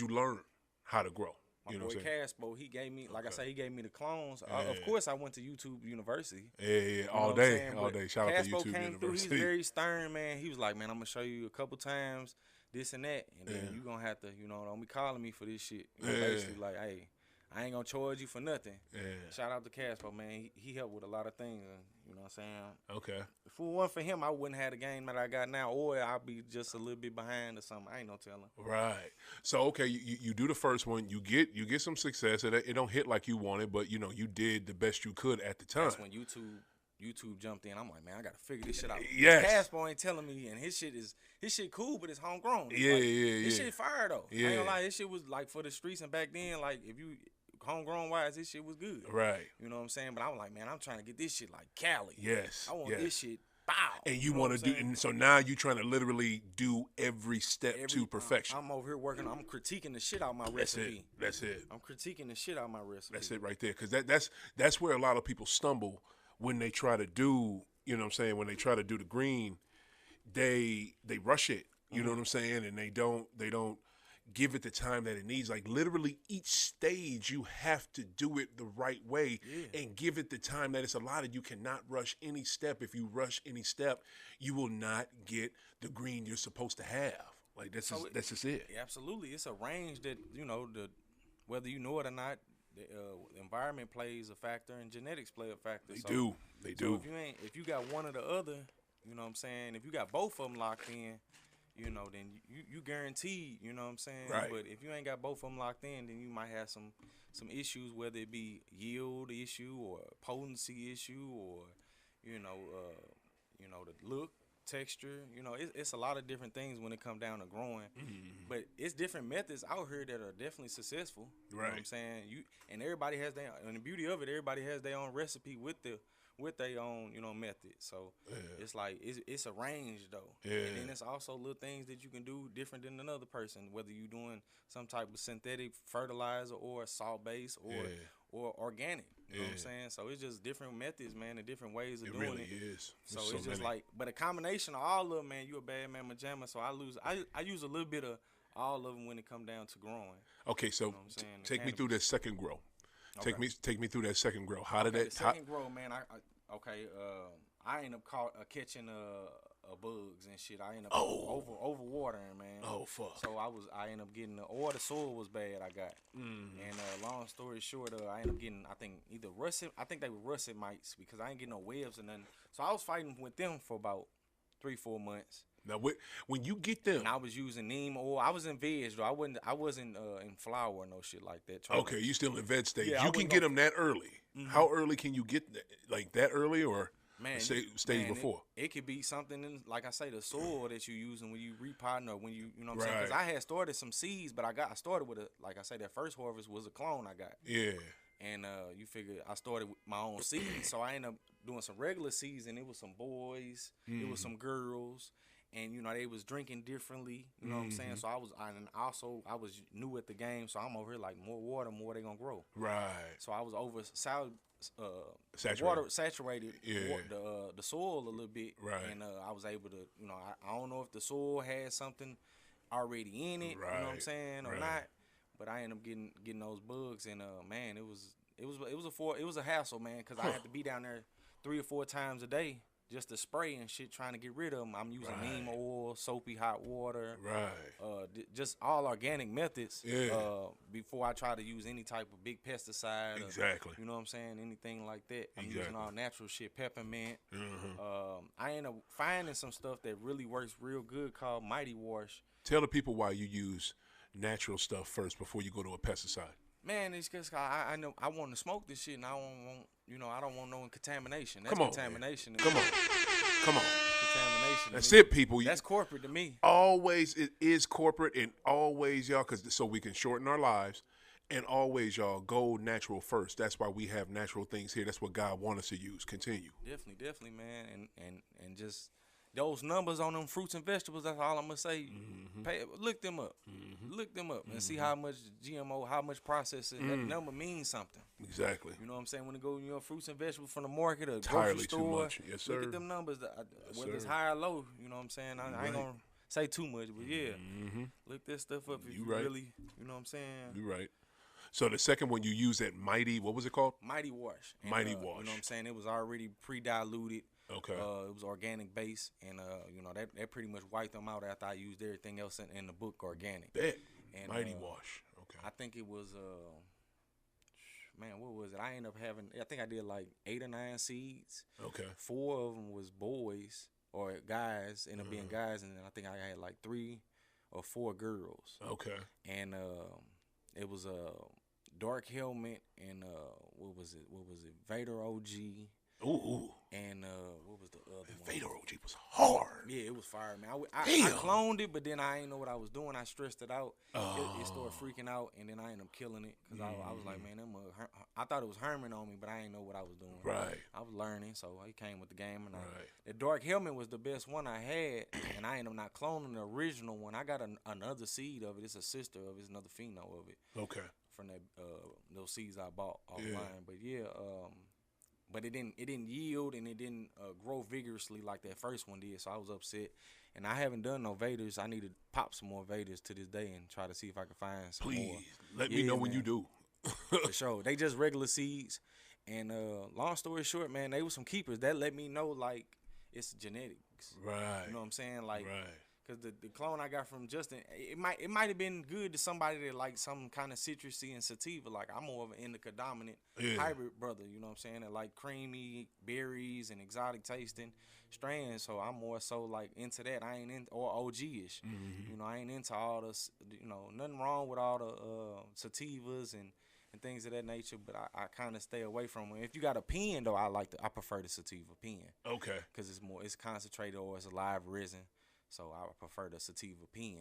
learn how to grow?
My boy Caspo, he gave me, I said, he gave me the clones. Of course, I went to YouTube University.
Yeah, all day. Shout out to YouTube
came
University.
Through, he's very stern, man. He was like, man, I'm going to show you a couple times this and that, and then you going to have to, don't be calling me for this shit. Basically, like, hey, I ain't going to charge you for nothing. Yeah. Shout out to Caspo, man. He helped with a lot of things, and you know what I'm saying? Okay. If it weren't for him, I wouldn't have the game that I got now, or I'd be just a little bit behind or something. I ain't no telling.
Right. So, okay, you do the first one. You get some success. It don't hit like you wanted, but, you did the best you could at the time.
That's when YouTube jumped in. I'm like, man, I got to figure this shit out.
Yes.
Caspo ain't telling me, and his shit cool, but it's homegrown.
Yeah.
His shit fire, though. Yeah. I ain't gonna lie, his shit was, like, for the streets, and back then, like, if you... homegrown wise, this shit was good.
Right.
You know what I'm saying? But I was like, man, I'm trying to get this shit like Cali.
Yes.
I want this shit, bow.
And you want to do, and so now you trying to literally do every step to perfection.
I'm over here working, I'm critiquing the shit out of my recipe.
That's it.
I'm critiquing the shit out of my recipe.
That's it right there. Because that's where a lot of people stumble when they try to do, you know what I'm saying, when they try to do the green, they rush it. You know what I'm saying? And they don't give it the time that it needs. Like literally each stage you have to do it the right way and give it the time that it's allotted. You cannot rush any step. If you rush any step, you will not get the green you're supposed to have. Like that's just it.
Yeah, absolutely. It's a range that, whether you know it or not, the environment plays a factor and genetics play a factor.
They do.
So if you got one or the other, You know what I'm saying? If you got both of them locked in, you know, then you guaranteed, you know what I'm saying?
Right.
But if you ain't got both of them locked in, then you might have some issues, whether it be yield issue or potency issue or, you know, the look, texture. You know, it's a lot of different things when it come down to growing. But it's different methods out here that are definitely successful. You know what I'm saying? And everybody has their, and the beauty of it, everybody has their own recipe with their own, you know, method. So it's like it's a range though. And then it's also little things that you can do different than another person, whether you're doing some type of synthetic fertilizer or salt base or organic. You know what I'm saying? So it's just different methods, man, and different ways of doing it.
It really is.
So it's just like, but a combination of all of them, man. You a bad man pajama. So I use a little bit of all of them when it come down to growing.
Okay, so
you know what I'm saying?
Take me through that second grow.
Okay.
Take me through that second grow. How did that?
Second grow, man. I end up catching bugs and shit. I end up over watering, man.
Oh fuck.
So I end up getting the soil was bad. I got, and long story short, I ended up getting either russet. I think they were russet mites because I ain't getting no webs or nothing. So I was fighting with them for about 3-4 months.
Now, when you get them,
and I was using neem oil. I was in veg though. I wasn't in flour or no shit like that.
Okay, you still in veg stage.
Yeah,
you can get them that early. How early can you get that? Like that early or stage before?
It could be something in, like I say, the soil that you're using when you repotting or when you know what I'm saying. Because I had started some seeds, but I started with like I say, that first harvest was a clone I got.
Yeah.
And you figure I started with my own seeds, so I ended up doing some regular seeds, and it was some boys, it was some girls. And, you know, they was drinking differently, you know what I'm saying? So I was new at the game, so I'm over here like more water, more they gonna grow.
Right.
So I was over saturated the soil a little bit.
Right.
And I was able to, you know, I don't know if the soil had something already in it, you know what I'm saying, or not. But I ended up getting those bugs, and man, it was a hassle, man, because I had to be down there 3 or 4 times a day just to spray and shit, trying to get rid of them. I'm using neem oil, soapy hot water, just all organic methods. Before I try to use any type of big pesticide.
Exactly.
You know what I'm saying? Anything like that. I'm using all natural shit, peppermint. I end up finding some stuff that really works real good called Mighty Wash.
Tell the people why you use natural stuff first before you go to a pesticide.
Man, it's because I know I want to smoke this shit, and I don't want no contamination. That's
Come on,
contamination.
Come on.
Contamination.
That's it, people.
That's corporate to me.
Always it is corporate, and always y'all, so we can shorten our lives, and always y'all go natural first. That's why we have natural things here. That's what God wants us to use. Continue.
Definitely, man, and just those numbers on them fruits and vegetables. That's all I'm gonna say. Look them up. Look them up and see how much GMO, how much processing. That number means something.
Exactly.
You know what I'm saying? When you go, fruits and vegetables from the market or
Entirely
grocery store,
too much. Yes, sir.
look at them numbers.
Yes,
Whether it's
sir.
high or low, you know what I'm saying? I ain't gonna say too much, but look this stuff up if you really, you know what I'm saying?
You're right. So the second one you use that Mighty, what was it called?
Mighty Wash. And,
Mighty Wash.
You know what I'm saying? It was already pre-diluted.
Okay.
It was organic base, and you know that pretty much wiped them out after I used everything else in the book organic.
Bet.
And,
Mighty Wash. Okay.
I think it was man, what was it? I ended up having, I think I did like 8 or 9 seeds.
Okay.
4 of them was boys or guys, ended up being guys, and then I think I had like 3 or 4 girls.
Okay.
And it was a dark helmet and what was it? Vader OG.
Ooh.
And what was the other one?
Vader OG was hard.
Yeah, it was fire, man. I cloned it, but then I didn't know what I was doing. I stressed it out. It started freaking out, and then I ended up killing it because I was like, man, I thought it was Herman on me, but I didn't know what I was doing.
Right.
I was learning, so he came with the game. And the dark helmet was the best one I had, and I ended up not cloning the original one. I got another seed of it. It's a sister of it. It's another pheno of it.
Okay.
From that those seeds I bought offline. But yeah, but it didn't yield and it didn't grow vigorously like that first one did. So I was upset, and I haven't done no Vaders. I need to pop some more Vaders to this day and try to see if I can find some more.
Please let me know when you do.
For sure. They just regular seeds, and long story short, man, they were some keepers that let me know like it's genetics.
Right.
You know what I'm saying? Like, Cause the clone I got from Justin, it might have been good to somebody that like some kind of citrusy and sativa. Like I'm more of an indica dominant hybrid brother. You know what I'm saying? That like creamy berries and exotic tasting strands. So I'm more so like into that. I ain't in or OG-ish. You know, I ain't into all the nothing wrong with all the sativas and things of that nature. But I kind of stay away from them. If you got a pen though, I prefer the sativa pen.
Okay.
Cause it's concentrated or it's a live resin. So I would prefer the sativa pen.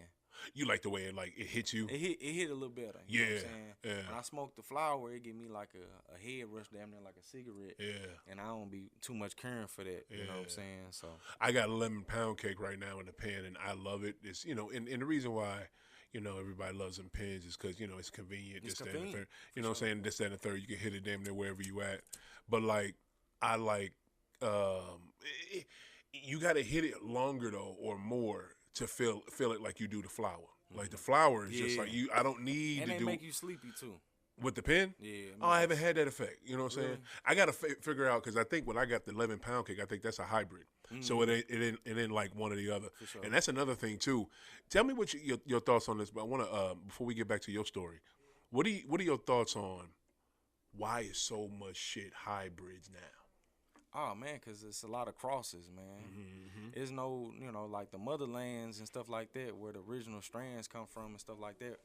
You like the way it hits you?
It hit a little better. You know what I'm saying? Yeah. When I smoke the flower, it give me like a head rush, damn near like a cigarette. Yeah. And I don't be too much caring for that. You know what I'm saying? So
I got 11 pound cake right now in the pen, and I love it. It's and the reason why everybody loves them pens is because it's convenient.
It's
this,
convenient.
That, and the third. You know what I'm saying? This, that, and the third. You can hit it damn near wherever you at. But like I like you got to hit it longer though or more to feel it like you do the flower. Like the flower is just like you. I don't need
and
to
they
do.
make you sleepy too.
With the pen?
Yeah.
Oh, I haven't had that effect. You know what I'm saying? I got to figure out because I think when I got the 11 pound cake, I think that's a hybrid. So it ain't like one or the other.
Sure.
And that's another thing too. Tell me what your thoughts on this. But I want to before we get back to your story, what are your thoughts on why is so much shit hybrids now?
Oh, man, because it's a lot of crosses, man. There's no, like the motherlands and stuff like that where the original strands come from and stuff like that.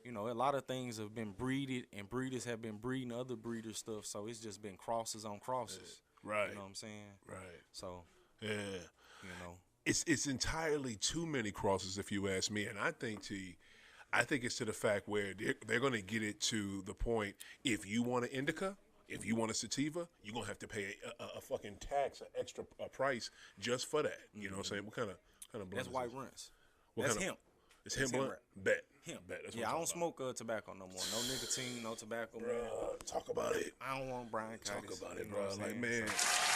A lot of things have been breeded and breeders have been breeding other breeders stuff. So it's just been crosses on crosses.
Right.
You know what I'm saying?
Right.
So,
It's entirely too many crosses if you ask me. And I think it's to the fact where they're going to get it to the point if you want an indica, if you want a sativa, you're going to have to pay a fucking tax, an extra price just for that. You know what I'm saying? What kind of blunt
that's
is
white
this?
runs.
That's
hemp.
It's hemp blunt? Bet.
Hemp.
Bet. That's
Yeah,
what
I
I'm
don't smoke tobacco no more. No nicotine, no tobacco, man.
Talk about it.
I don't want bronchitis.
Talk about it,
you know
bro.
what I'm
Like,
saying?
man,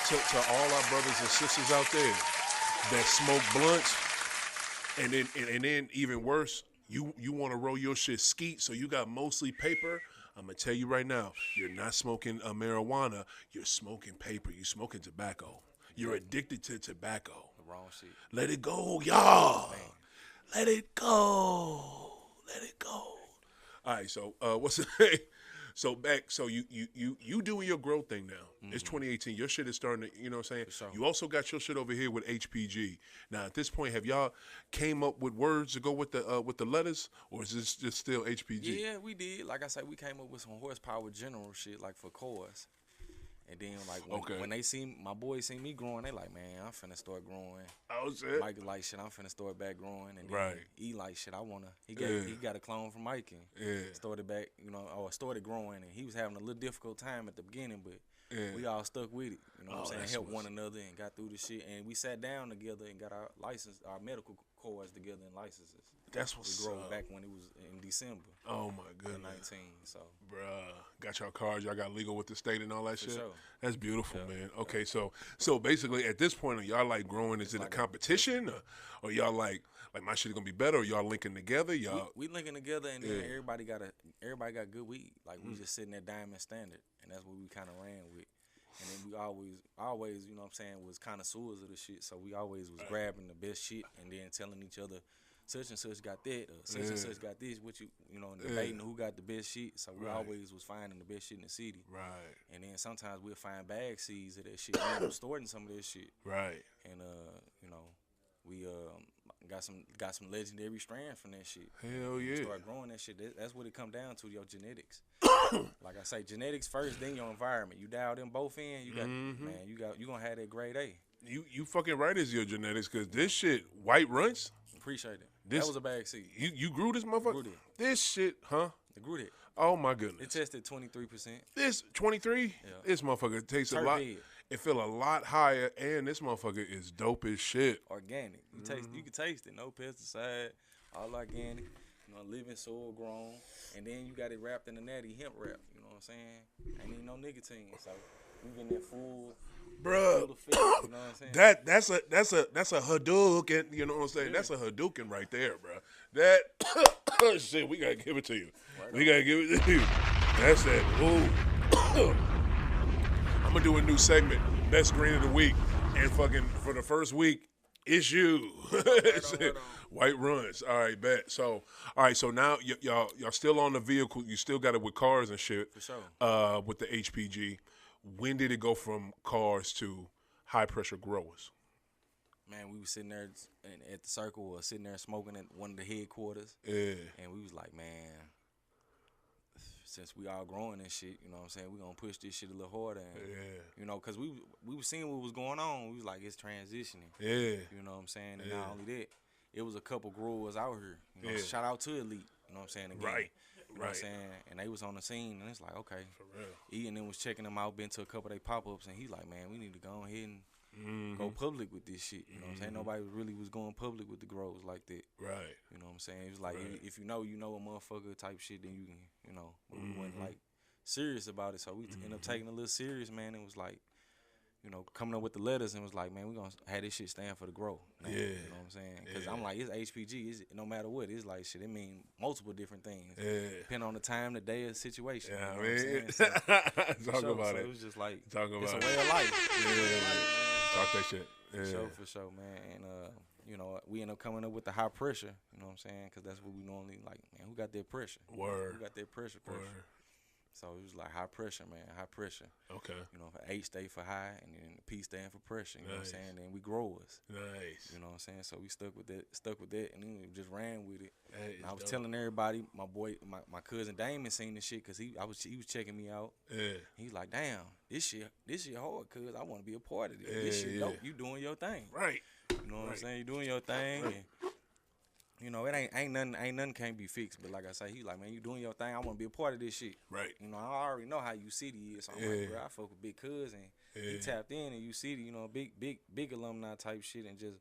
to all our brothers and sisters out there that smoke blunts, and then even worse, you want to roll your shit skeet, so you got mostly paper. I'm gonna tell you right now, you're not smoking marijuana. You're smoking paper. You're smoking tobacco. You're addicted to tobacco.
The wrong shit.
Let it go, y'all. Man. Let it go. Let it go. All right, so what's the name? So you doing your growth thing now. It's 2018. Your shit is starting to, you know what I'm saying?
Sure.
You also got your shit over here with HPG. Now at this point, have y'all came up with words to go with the letters, or is this just still HPG?
Yeah, we did. Like I said, we came up with some horsepower general shit, like for cores. And then, like, when they see my boys see me growing, they like, man, I'm finna start growing.
Oh shit.
Mike like shit, I'm finna start back growing. And then he like shit, he got a clone from Mike and started back, started growing. And he was having a little difficult time at the beginning, but we all stuck with it. You know what I'm saying? Helped one another and got through the shit. And we sat down together and got our medical cords together and licenses.
That's what's
we drove back when it was in December.
Oh my goodness.
19. So,
bruh, got y'all cards. Y'all got legal with the state and all that shit.
Sure.
That's beautiful, man. Okay, so basically at this point, are y'all like growing? Is it like a competition, or y'all like my shit gonna be better? Or y'all linking together? Y'all
we linking together, and then everybody got good weed. Like we just sitting at Diamond Standard, and that's what we kind of ran with. And then we always, you know what I'm saying, was connoisseurs of the shit. So we always was grabbing the best shit and then telling each other, such and such got that, or such and such got this, and debating who got the best shit. So we always was finding the best shit in the city. Right. And then sometimes we'll find bag seeds of that shit. We were storing some of that shit. Right. And we got some legendary strands from that shit.
Hell yeah.
Start growing that shit. That's what it come down to, your genetics. Like I say, genetics first, then your environment. You dial them both in, you got you gonna have that grade A.
You fucking right is your genetics, because this shit, white runts.
Appreciate it. That was a bag seed.
You grew this motherfucker?
Grew it.
This shit, huh?
I grew it.
Oh my goodness.
It tested 23%.
This 23? Yeah. This motherfucker tastes a lot. It feel a lot higher, and this motherfucker is dope as shit.
Organic. You can taste it. No pesticide. All organic. Living soil grown. And then you got it wrapped in a natty hemp wrap. You know what I'm saying? Ain't even no nicotine. So we getting that full.
Bruh,
you know what I'm saying?
that's a Hadouken, you know what I'm saying? Yeah. That's a Hadouken right there, bro. That shit, we gotta give it to you. Right we gotta give it to you. That's that. Ooh. I'm gonna do a new segment, best green of the week, and fucking for the first week, It's you.
Right on.
White runs. All right, bet. So, all right. So now y'all still on the vehicle. You still got it with cars and shit.
For sure.
With the HPG, when did it go from cars to high pressure growers?
Man, we was sitting there at the circle or sitting there smoking at one of the headquarters.
Yeah.
And we was like, man, since we all growing and shit, you know what I'm saying, we gonna push this shit a little harder. And, you know, because we was seeing what was going on. We was like, it's transitioning.
Yeah.
You know what I'm saying? And not only that, it was a couple growers out here. You know, shout out to Elite. You know what I'm saying? Again,
Right.
You know what I'm saying? And they was on the scene, and it's like, okay.
For real.
Ian then was checking them out, been to a couple of their pop-ups, and he like, man, we need to go ahead and go public with this shit. You know what I'm saying? Nobody really was going public with the grows like that.
Right.
You know what I'm saying? It was like, if you know a motherfucker type shit, then you can, you know, we wasn't like serious about it. So we ended up taking it a little serious, man. It was like, you know, coming up with the letters and was like, man, we gonna have this shit stand for the grow. Man.
Yeah.
You know what I'm saying? Because I'm like, it's HPG. It's, no matter what, it's like shit. It mean multiple different things.
Yeah.
Depending on the time, the day, the situation.
Yeah,
you know what I'm saying? So,
Talk about it.
It was just like,
Talk about
it's a
it.
way of life.
Talk that shit. Yeah.
For sure, man. And, you know, we end up coming up with the high pressure, you know what I'm saying? Because that's what we normally like, man, who got that pressure?
Word.
Who got that pressure?
Word.
So it was like high pressure, man, high pressure.
Okay.
You know, for H stay for high, and then the P stand for pressure, you know what I'm
Nice.
saying? Then we growers.
Nice.
You know what I'm saying? So we stuck with that, and then we just ran with it.
That is
And I was
dope.
telling everybody, my cousin Damon seen this shit because he was checking me out.
Yeah.
He's like, damn, this shit hard, cuz I want to be a part of this.
Yeah,
This shit
yeah.
dope. You doing your thing.
Right.
You know what I'm saying? You doing your thing. And, you know, it ain't nothing can't be fixed. But like I say, he like, man, you doing your thing. I want to be a part of this shit.
Right.
You know, I already know how U City is. So I'm like, bro, I fuck with Big Cuz, and he tapped in, and U City, you know, big alumni type shit, and just,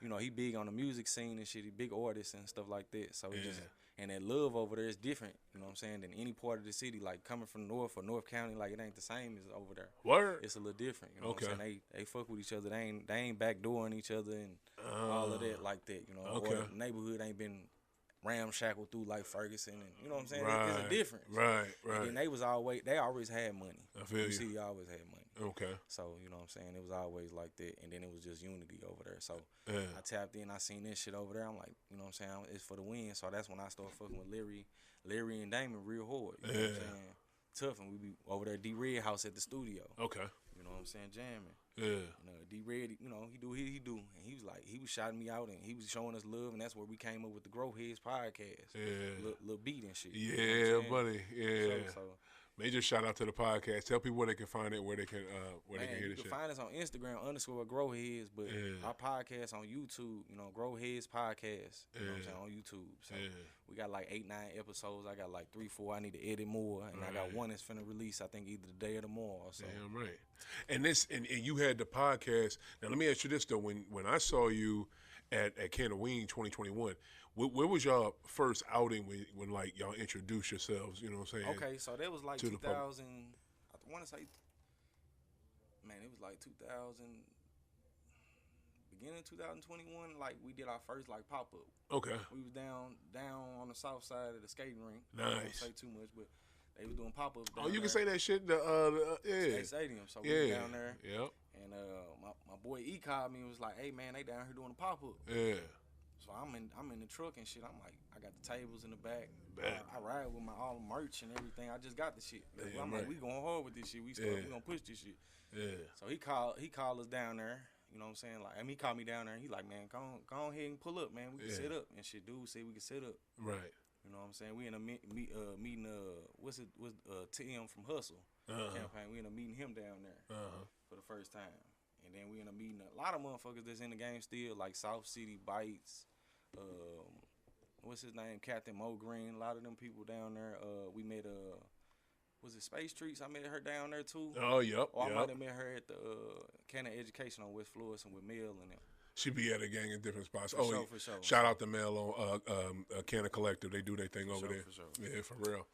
you know, he big on the music scene and shit. He big artist and stuff like that. So he just, and that love over there is different, you know what I'm saying, than any part of the city. Like coming from North or North County, like it ain't the same as over there.
Word.
It's a little different, you know what I'm saying? They fuck with each other. They ain't backdooring each other and all of that like that, you know.
Okay.
Or the neighborhood ain't been ramshackled through like Ferguson, and you know what I'm saying?
Right.
It's a difference.
Right.
And then they always had money.
I feel you.
City always had money.
Okay.
So, you know what I'm saying? It was always like that. And then it was just unity over there. So
Yeah.
I tapped in, I seen this shit over there. I'm like, you know what I'm saying? It's for the win. So that's when I started fucking with Larry and Damon real hard. You know what I'm saying? Tough, and we be over there at D-Red house at the studio.
Okay.
You know what I'm saying? Jamming.
Yeah.
You know, D-Red, you know, he do. And he was like, he was shouting me out, and he was showing us love, and that's where we came up with the Grow Heads podcast.
Yeah.
Little beat and shit.
Yeah,
you know what I'm saying?
buddy. Yeah.
So
Major shout out to the podcast. Tell people where they can find it, where they can
man,
hear
you
this
can
shit.
find us on Instagram _GrowHeads, but
Yeah.
our podcast on YouTube, you know, Grow Heads podcast, you know what I'm
Yeah.
saying, on YouTube. So
Yeah.
we got like 8-9 episodes. I got like 3-4. I need to edit more, and I got
Right.
one that's finna release, I think, either the day or tomorrow. So
Damn right. And this and you had the podcast. Now let me ask you this though. When I saw you at Canaween 2021, where was y'all first outing when like y'all introduced yourselves? You know what I'm saying?
okay, so that was like
To the public.
2000. I want to say, man, it was like 2000. Beginning 2021, like we did our first like pop up.
Okay.
We was down on the south side of the skating rink. I don't
Nice.
say too much, but they was doing pop ups.
Oh, you can say that shit. Yeah.
State Stadium. So we was
Yeah.
down there,
Yep.
and my boy E called me and was like, "Hey man, they down here doing a pop up."
Yeah.
So I'm in the truck and shit. I'm like, I got the tables in the back.
Bet.
I ride with my all merch and everything. I just got the shit.
Damn
I'm
right.
like, we going hard with this shit. We gonna push this shit.
Yeah.
So he called us down there. You know what I'm saying? Like, I mean, he called me down there. And he like, man, go ahead and pull up, man. We can
Yeah.
sit up and shit. Dude said we can sit up.
Right.
You know what I'm saying? We in a meeting. Tim from Hustle campaign. We in a meeting him down there for the first time, and then we in a meeting a lot of motherfuckers that's in the game still, like South City Bites. What's his name? Captain Mo Green. A lot of them people down there. We met was it Space Treats? I met her down there too.
Oh, yep.
Or I
Yep.
might have met her at the Canada Education on West Florissant with Mel and them.
She be at a gang in different spots.
For sure.
Shout out to Mel on Canna Collective. They do their thing over there.
For sure.
Yeah, for real.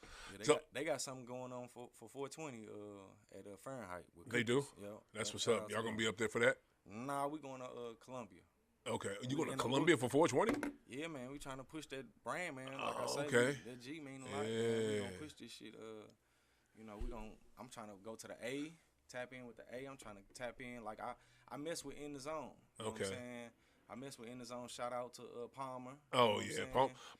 Yeah, they got something going on for 420 at Fahrenheit. With
They do?
cookies. Yep.
That's
Yep,
what's
shout
up.
out
Y'all
to
gonna
them.
be up there for that?
Nah, we going to Columbia.
Okay. You
We
going to
in the
Columbia for 420?
Yeah, man, we trying to push that brand, man. Like I
Oh,
say,
okay.
that G mean a lot. Man. We
Yeah.
gonna push this shit. You know, I'm trying to go to the A, tap in with the A. I'm trying to tap in. Like I mess with In the Zone. You know what
Okay.
I'm saying? I mess with In the Zone. Shout out to Palmer.
Oh yeah,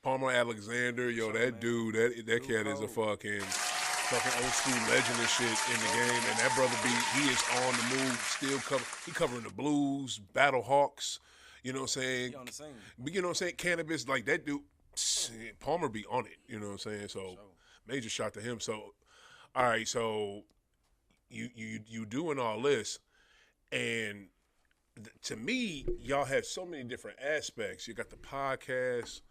Palmer Alexander, yo, that man. Dude, that cat is a fucking old school legend and shit in the game, and that brother he is on the move, still covering the Blues, Battle Hawks, you know what I'm saying?
He on the scene.
You know what I'm saying? Cannabis, like that dude, Palmer be on it, you know what I'm saying? So major shout to him. So, all right, so you doing all this, and to me, y'all have so many different aspects. You got the podcast,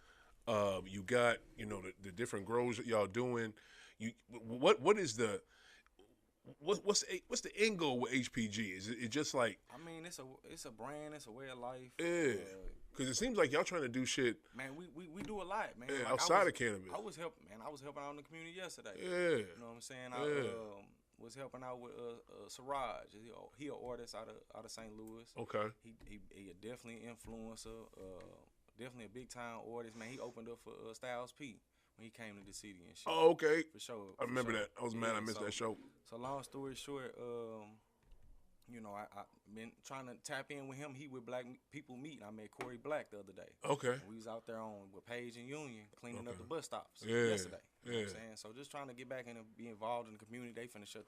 you got the different grows that y'all doing. What's the end goal with HPG? Is it just like?
I mean, it's a brand, it's a way of life.
Yeah, because it seems like y'all trying to do shit.
Man, we do a lot, man.
Yeah, like outside of cannabis.
I was helping out in the community yesterday.
Yeah,
you know what I'm saying. I was helping out with Siraj. He an artist out of St. Louis.
Okay.
He definitely an influencer. Definitely a big time artist, man. He opened up for Styles P when he came to the city and shit.
Oh, okay.
For sure.
I remember that. I was mad I missed that show.
So long story short, I been trying to tap in with him. He with Black People Meet. I met Corey Black the other day.
Okay.
We was out there with Page and Union cleaning up the bus stops
Yeah.
yesterday. You know what I'm saying? So just trying to get back in and be involved in the community. They finna shut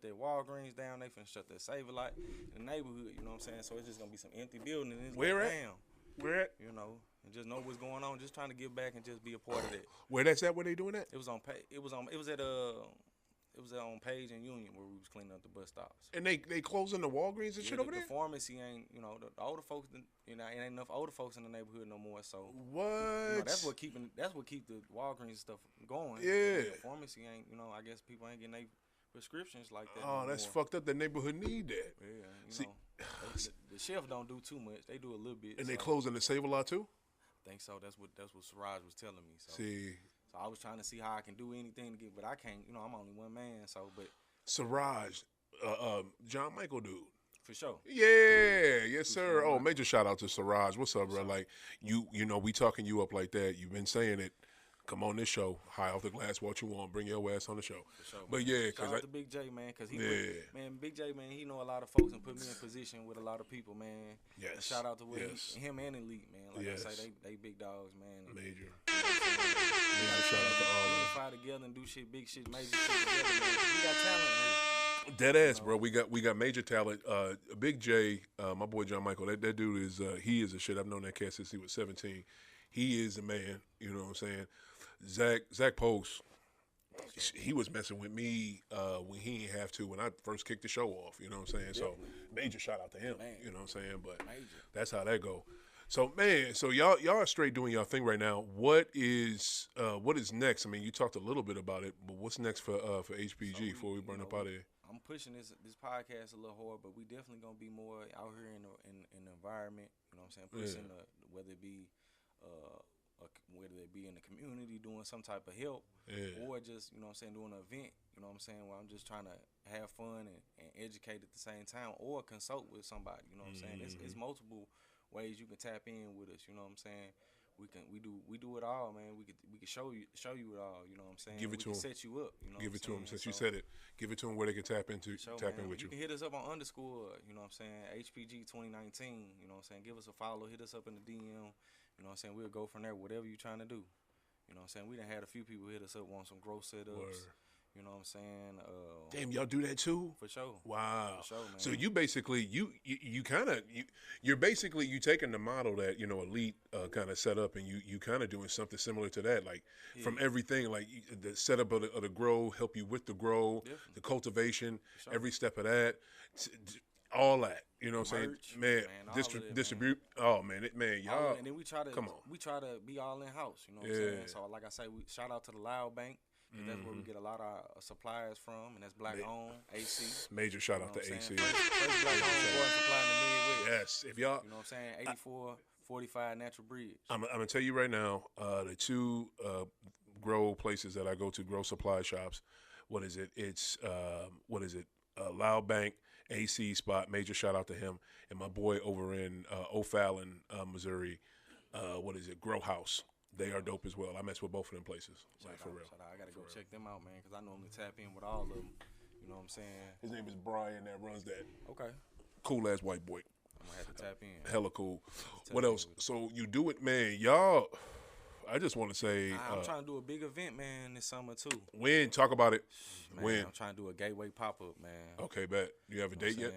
their Walgreens down. They finna shut their Save-A-Lot in the neighborhood. You know what I'm saying? So it's just gonna be some empty buildings.
Where at?
Where at? And just know what's going on. Just trying to give back and just be a part of it.
Where that's at? Where they doing that?
It was on Page and Union where we was cleaning up the bus stops.
And they closing the Walgreens and shit over there?
The pharmacy ain't, the older folks, it ain't enough older folks in the neighborhood no more. So
what?
That's what keep the Walgreens stuff going.
Yeah.
The pharmacy ain't, I guess people ain't getting their prescriptions like that.
Oh, that's fucked up. The neighborhood need that.
Yeah, the chef don't do too much. They do a little bit.
And they closing the Save-A-Lot too?
I think so. That's what Siraj was telling me. So.
See.
So I was trying to see how I can do anything to get, but I can't. I'm only one man. So, but
Siraj, John Michael dude.
For sure.
Yeah, yes sir. Oh, major shout out to Siraj. What's up, bro? Like we talking you up like that. You've been saying it. Come on this show, high off the glass, what you want, bring your ass on the show.
For sure,
but yeah,
shout out to Big J, man, because Big J, man, he know a lot of folks and put me in position with a lot of people, man.
Yes.
And shout out to him and Elite, man. Like I say, they big dogs, man.
Major.
Shout out to all of them. Fight together and do shit, big shit, major shit together, man. We got talent here.
Dead ass, bro. We got major talent. Big J, my boy John Michael. That dude is he is a shit. I've known that cat since he was 17. He is a man. You know what I'm saying? Zach Post, he was messing with me when he didn't have to when I first kicked the show off. You know what I'm saying? So major shout out to him. Man. You know what I'm saying? But that's how that go. So man, so y'all are straight doing y'all thing right now. What is next? I mean, you talked a little bit about it, but what's next for HPG before we burn up out of here?
I'm pushing this podcast a little hard, but we definitely gonna be more out here in the environment. You know what I'm saying? Pushing whether it be in the community doing some type of help or just, you know what I'm saying, doing an event, you know what I'm saying, where I'm just trying to have fun and educate at the same time or consult with somebody, you know what I'm saying. It's multiple ways you can tap in with us, you know what I'm saying. We do it all, man. We can show you it all, you know what I'm saying.
Give it to them.
Set you up, you know.
Give it to them since you said it. Give it to them where they can tap in with you.
You can hit us up on _, you know what I'm saying, HPG 2019, you know what I'm saying. Give us a follow, hit us up in the DM. You know what I'm saying? We'll go from there, whatever you're trying to do. You know what I'm saying? We done had a few people hit us up on some growth setups. Word. You know what I'm saying?
Damn, y'all do that too?
For sure.
Wow.
For sure, man.
So you basically, you're basically, you taking the model that, Elite kind of set up and you kind of doing something similar to that. Like from everything, like the setup of the grow, help you with the grow, the cultivation, every step of that. All that, you know what I'm saying, man. Distribute. Oh man, y'all.
And then we try to be all in house. You know what I'm saying. So like I say, we shout out to the Loud Bank. Cause that's where we get a lot of our suppliers from, and that's black owned. AC.
Major shout out to AC.
First black owned supply in the Midwest.
Yes, if y'all.
You know what I'm saying. 8445 Natural Bridge.
I'm gonna tell you right now, the two grow places that I go to, grow supply shops. What is it? It's Loud Bank. AC spot, major shout out to him and my boy over in O'Fallon, Missouri. Grow House? They are dope as well. I mess with both of them places, for real.
I gotta go check them out, man, because I normally tap in with all of them. You know what I'm saying?
His name is Brian that runs that.
Okay.
Cool ass white boy.
I'm gonna have to tap in.
Hella cool. What else? So you do it, man. Y'all, I just want to say.
I'm trying to do a big event, man, this summer too.
When? Talk about it.
Man,
When?
I'm trying to do a gateway pop-up, man.
Okay, bet. You have a date yet?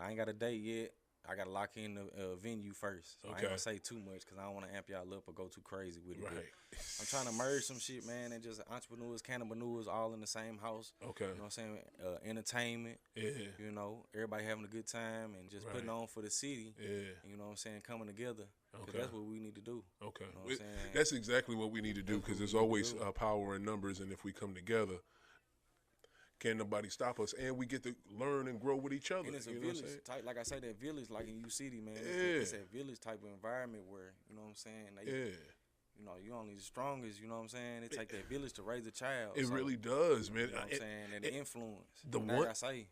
I ain't got a date yet. I got to lock in the venue first. So I ain't
Okay.
going to say too much because I don't want to amp y'all up or go too crazy with it.
Right.
But I'm trying to merge some shit, man, and just entrepreneurs, cannabis all in the same house.
Okay.
You know what I'm saying? Entertainment.
Yeah.
You know, everybody having a good time and just putting on for the city.
Yeah.
You know what I'm saying? Coming together. Because
Okay.
that's what we need to do.
Okay.
You know what I'm saying?
That's exactly what we need to do because there's always power in numbers, and if we come together, can't nobody stop us, and we get to learn and grow with each other.
And it's a
you know what I'm
village
saying?
type, like I say, that village, like in U City, man.
Yeah.
It's that village type of environment where, you know what I'm saying?
Yeah.
You know, you only the strongest, you know what I'm saying? It take that village to raise a child.
It really does, man.
You know what I'm saying? And the influence.
the
And
one-
like I say,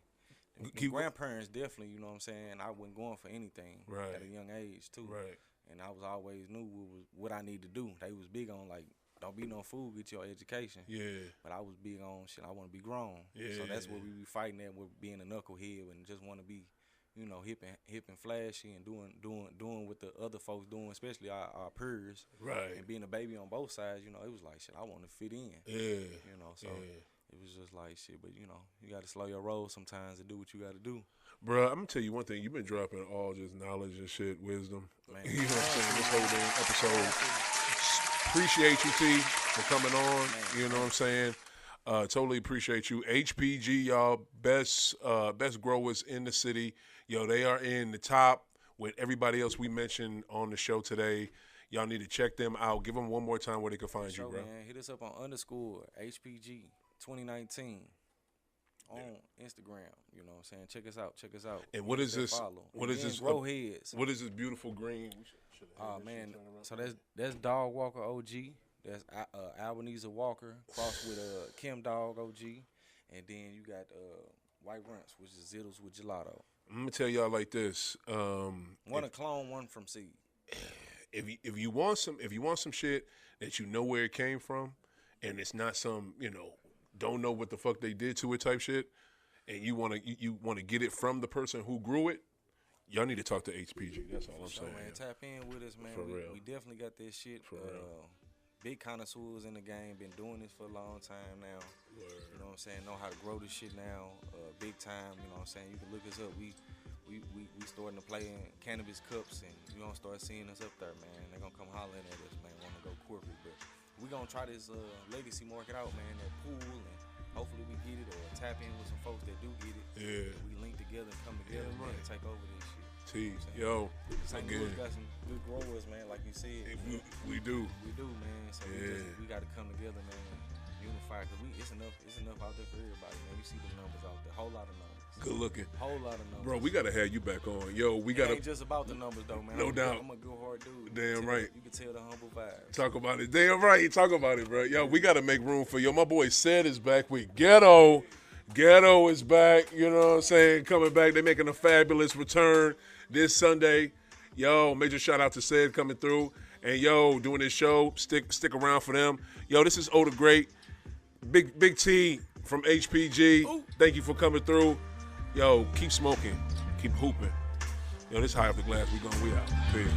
the grandparents definitely, you know what I'm saying? I wasn't going for anything
Right.
at a young age, too.
Right.
And I was always knew what I need to do. They was big on, like, don't be no fool, get your education.
Yeah.
But I was big on shit. I want to be grown.
Yeah.
So that's what we be fighting at with being a knucklehead and just want to be, you know, hip and flashy and doing what the other folks doing, especially our peers.
Right.
And being a baby on both sides, you know, it was like shit. I want to fit in.
Yeah.
You know, so
Yeah.
it was just like shit. But you know, you got to slow your roll sometimes to do what you got to do.
Bruh, I'm gonna tell you one thing. You've been dropping all just knowledge and shit, wisdom.
Man.
You know what I'm saying? This whole damn episode. Appreciate you, T, for coming on.
Man.
You know what I'm saying? Totally appreciate you. HPG, y'all, best growers in the city. Yo, they are in the top with everybody else we mentioned on the show today. Y'all need to check them out. Give them one more time where they can find you, bro.
Man, hit us up on _HPG 2019 on Instagram. You know what I'm saying? Check us out.
And what is this?
Follow.
What is this?
Grow heads.
What is this beautiful green?
Oh man, so that's Dog Walker OG. That's Albanese Walker crossed with Kim Dog OG, and then you got White Runts, which is Zittles with gelato.
I'm gonna tell y'all like this.
One a clone, one from seed.
If you want some shit that you know where it came from, and it's not some don't know what the fuck they did to it type shit, and you wanna get it from the person who grew it, y'all need to talk to HPG. That's all I'm saying.
Man, tap in with us, man.
For real.
We definitely got this shit.
For real.
Big connoisseurs in the game. Been doing this for a long time now.
Word.
You know what I'm saying? Know how to grow this shit now. Big time. You know what I'm saying? You can look us up. We starting to play in cannabis cups, and you gonna start seeing us up there, man. They're gonna come hollering at us, man. Want to go corporate, but we gonna try this legacy market out, man. That pool, and hopefully we get it or tap in with some folks that do get it.
Yeah.
We link together and come together, man, and take over this shit.
T, yo,
St. Louis got some good growers, man. Like you said,
we do.
we do, man. So we got to come together, man. Unify, cause it's enough out there for everybody, man. We see the numbers out there, whole lot of numbers.
Good looking.
Whole lot of numbers.
Bro, we gotta have you back on. Yo, we
It
gotta
ain't just about the numbers though, man.
No doubt.
I'm a good hard dude.
Damn right.
You can tell the humble vibes.
talk about it. Damn right. Talk about it, bro. Yo, we gotta make room for my boy Sed is back with Ghetto. Ghetto is back, you know what I'm saying? Coming back. They're making a fabulous return this Sunday. Yo, major shout out to Sed coming through. And yo, doing this show. Stick around for them. Yo, this is O the Great. Big T from HPG.
Ooh.
Thank you for coming through. Yo, keep smoking. Keep hooping. Yo, this High Off the Glass. We out. Peace.